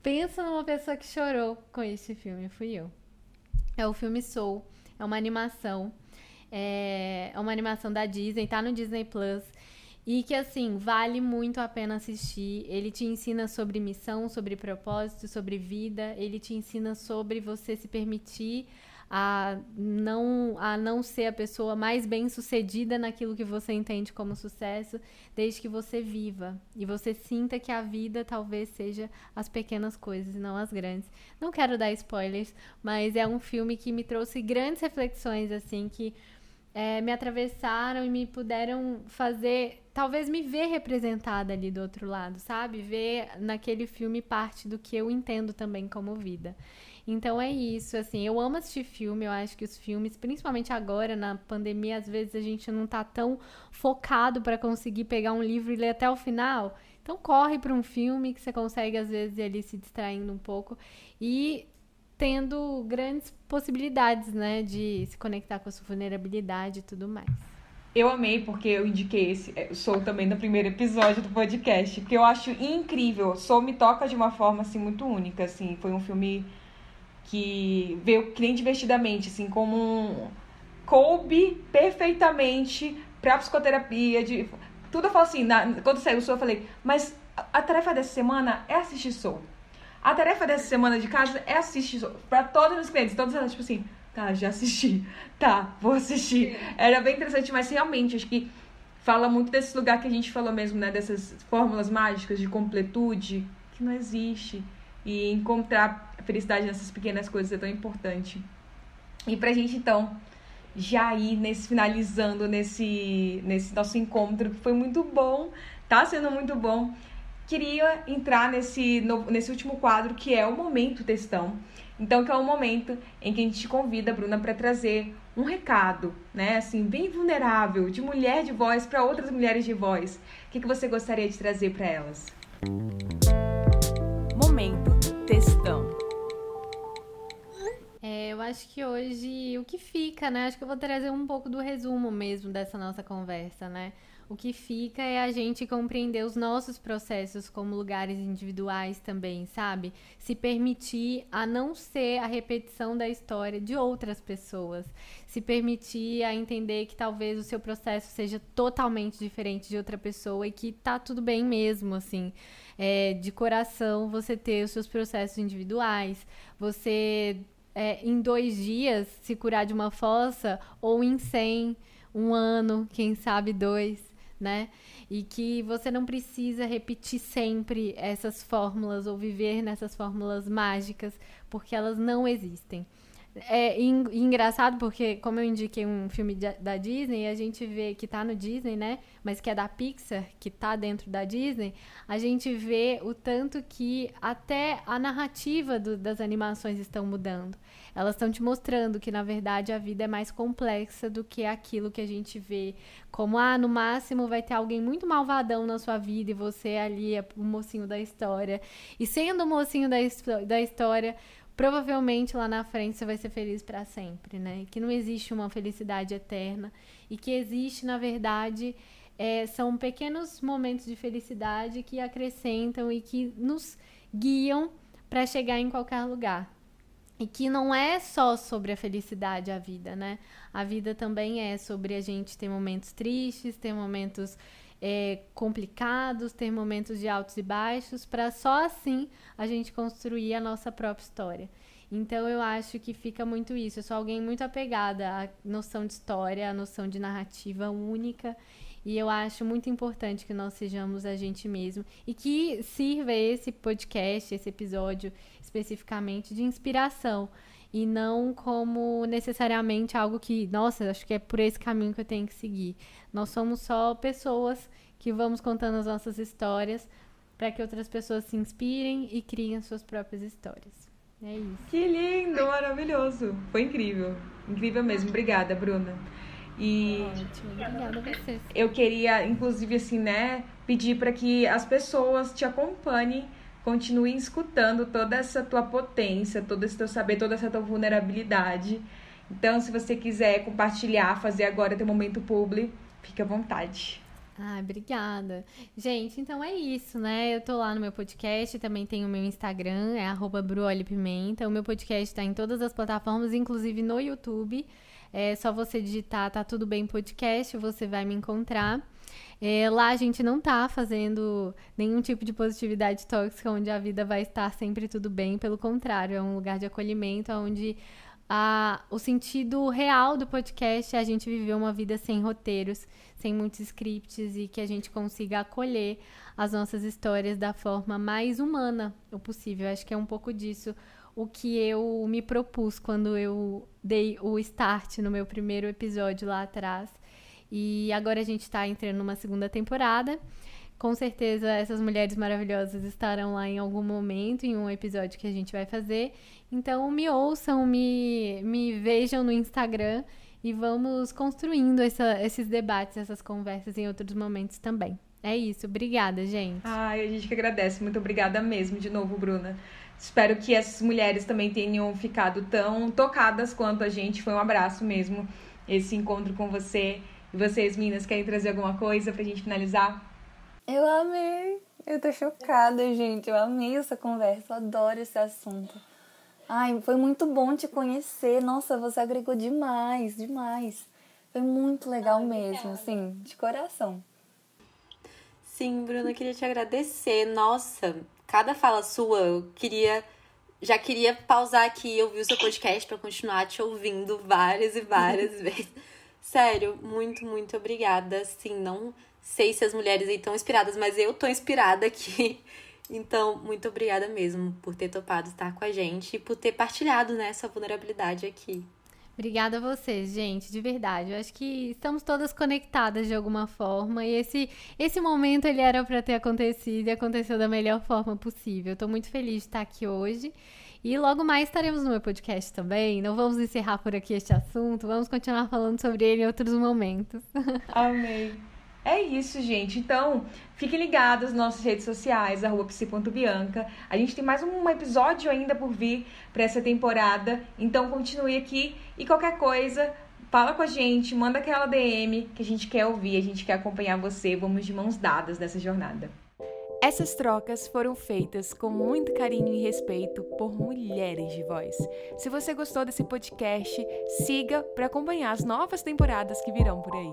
pensa numa pessoa que chorou com esse filme, fui eu. É o filme Soul, é uma animação. É uma animação da Disney, tá no Disney Plus. E que, assim, vale muito a pena assistir. Ele te ensina sobre missão, sobre propósito, sobre vida. Ele te ensina sobre você se permitir a não ser a pessoa mais bem-sucedida naquilo que você entende como sucesso, desde que você viva. E você sinta que a vida talvez seja as pequenas coisas e não as grandes. Não quero dar spoilers, mas é um filme que me trouxe grandes reflexões, assim, que me atravessaram e me puderam fazer, talvez me ver representada ali do outro lado, sabe? Ver naquele filme parte do que eu entendo também como vida. Então é isso, assim, eu amo assistir filme, eu acho que os filmes, principalmente agora na pandemia, às vezes a gente não tá tão focado para conseguir pegar um livro e ler até o final. Então corre para um filme que você consegue às vezes ir ali se distraindo um pouco e tendo grandes possibilidades, né, de se conectar com a sua vulnerabilidade e tudo mais. Eu amei porque eu indiquei esse Soul também no primeiro episódio do podcast, porque eu acho incrível. Soul me toca de uma forma, assim, muito única, assim. Foi um filme que veio que nem divertidamente, assim, como coube perfeitamente pra psicoterapia. Tudo eu falo assim, quando saiu o Soul, eu falei, mas a tarefa dessa semana é assistir Soul. A tarefa dessa semana de casa é assistir Soul. Pra todos os clientes, todos elas, tipo assim, tá, já assisti, tá, vou assistir. Era bem interessante, mas realmente, acho que fala muito desse lugar que a gente falou mesmo, né, dessas fórmulas mágicas de completude, que não existe. E encontrar a felicidade nessas pequenas coisas é tão importante. E pra gente, então, já ir finalizando nesse nosso encontro, que foi muito bom, tá sendo muito bom. queria entrar nesse último quadro, que é o Momento Textão. Então, que é o momento em que a gente convida a Bruna para trazer um recado, né? Assim, bem vulnerável, de mulher de voz para outras mulheres de voz. O que você gostaria de trazer para elas? Momento Textão. Eu acho que hoje o que fica, né? Acho que eu vou trazer um pouco do resumo mesmo dessa nossa conversa, né? O que fica é a gente compreender os nossos processos como lugares individuais também, sabe? Se permitir a não ser a repetição da história de outras pessoas. Se permitir a entender que talvez o seu processo seja totalmente diferente de outra pessoa e que tá tudo bem mesmo, assim. De coração, você ter os seus processos individuais, você... em 2 dias se curar de uma fossa, ou em 100, 1 ano, quem sabe 2, né? E que você não precisa repetir sempre essas fórmulas ou viver nessas fórmulas mágicas, porque elas não existem. Engraçado porque, como eu indiquei um filme da Disney, a gente vê que tá no Disney, né? Mas que é da Pixar, que tá dentro da Disney, a gente vê o tanto que até a narrativa das animações estão mudando. Elas estão te mostrando que, na verdade, a vida é mais complexa do que aquilo que a gente vê. Como, no máximo vai ter alguém muito malvadão na sua vida e você ali é o mocinho da história. E sendo o mocinho da história... provavelmente lá na frente você vai ser feliz para sempre, né? Que não existe uma felicidade eterna e que existe, na verdade, são pequenos momentos de felicidade que acrescentam e que nos guiam para chegar em qualquer lugar. E que não é só sobre a felicidade a vida, né? A vida também é sobre a gente ter momentos tristes, ter momentos... complicados, ter momentos de altos e baixos, para só assim a gente construir a nossa própria história. Então eu acho que fica muito isso. Eu sou alguém muito apegada à noção de história, à noção de narrativa única, e eu acho muito importante que nós sejamos a gente mesmo e que sirva esse podcast, esse episódio especificamente de inspiração e não como necessariamente algo que, nossa, acho que é por esse caminho que eu tenho que seguir. Nós somos só pessoas que vamos contando as nossas histórias para que outras pessoas se inspirem e criem as suas próprias histórias. É isso. Que lindo, maravilhoso. Foi incrível. Incrível mesmo. Obrigada, Bruna. E ótimo, obrigada a vocês. Eu queria, inclusive, assim, né, pedir para que as pessoas te acompanhem, continuem escutando toda essa tua potência, todo esse teu saber, toda essa tua vulnerabilidade. Então, se você quiser compartilhar, fazer agora teu momento publi, fique à vontade. Obrigada. Gente, então é isso, né? Eu tô lá no meu podcast, também tem o meu Instagram, é @bruolipimenta. O meu podcast tá em todas as plataformas, inclusive no YouTube. É só você digitar Tá Tudo Bem Podcast, você vai me encontrar. Lá a gente não tá fazendo nenhum tipo de positividade tóxica, onde a vida vai estar sempre tudo bem. Pelo contrário, é um lugar de acolhimento, onde o sentido real do podcast é a gente viver uma vida sem roteiros, sem muitos scripts, e que a gente consiga acolher as nossas histórias da forma mais humana o possível. Acho que é um pouco disso o que eu me propus quando eu dei o start no meu primeiro episódio lá atrás. E agora a gente está entrando numa segunda temporada. Com certeza essas mulheres maravilhosas estarão lá em algum momento, em um episódio que a gente vai fazer. Então me ouçam, me vejam no Instagram e vamos construindo esses debates, essas conversas em outros momentos também. É isso, obrigada, gente. A gente que agradece, muito obrigada mesmo de novo, Bruna. Espero que essas mulheres também tenham ficado tão tocadas quanto a gente. Foi um abraço mesmo, esse encontro com você. E vocês, meninas, querem trazer alguma coisa pra gente finalizar? Eu amei. Eu tô chocada, gente. Eu amei essa conversa. Eu adoro esse assunto. Ai, foi muito bom te conhecer. Nossa, você agregou demais, demais. Foi muito legal mesmo, assim, de coração. Sim, Bruna, eu queria te agradecer. Nossa, cada fala sua, eu já queria pausar aqui e ouvir o seu podcast pra continuar te ouvindo várias e várias vezes. Sério, muito, muito obrigada. Sim, não sei se as mulheres aí estão inspiradas, mas eu tô inspirada aqui. Então, muito obrigada mesmo por ter topado estar com a gente e por ter partilhado, né, essa vulnerabilidade aqui. Obrigada a vocês, gente, de verdade. Eu acho que estamos todas conectadas de alguma forma e esse momento ele era para ter acontecido e aconteceu da melhor forma possível. Estou muito feliz de estar aqui hoje e logo mais estaremos no meu podcast também. Não vamos encerrar por aqui este assunto, vamos continuar falando sobre ele em outros momentos. Amei. É isso, gente. Então, fiquem ligados nas nossas redes sociais, @psi.bianca. A gente tem mais um episódio ainda por vir para essa temporada. Então, continue aqui. E qualquer coisa, fala com a gente, manda aquela DM que a gente quer ouvir, a gente quer acompanhar você. Vamos de mãos dadas nessa jornada. Essas trocas foram feitas com muito carinho e respeito por mulheres de voz. Se você gostou desse podcast, siga para acompanhar as novas temporadas que virão por aí.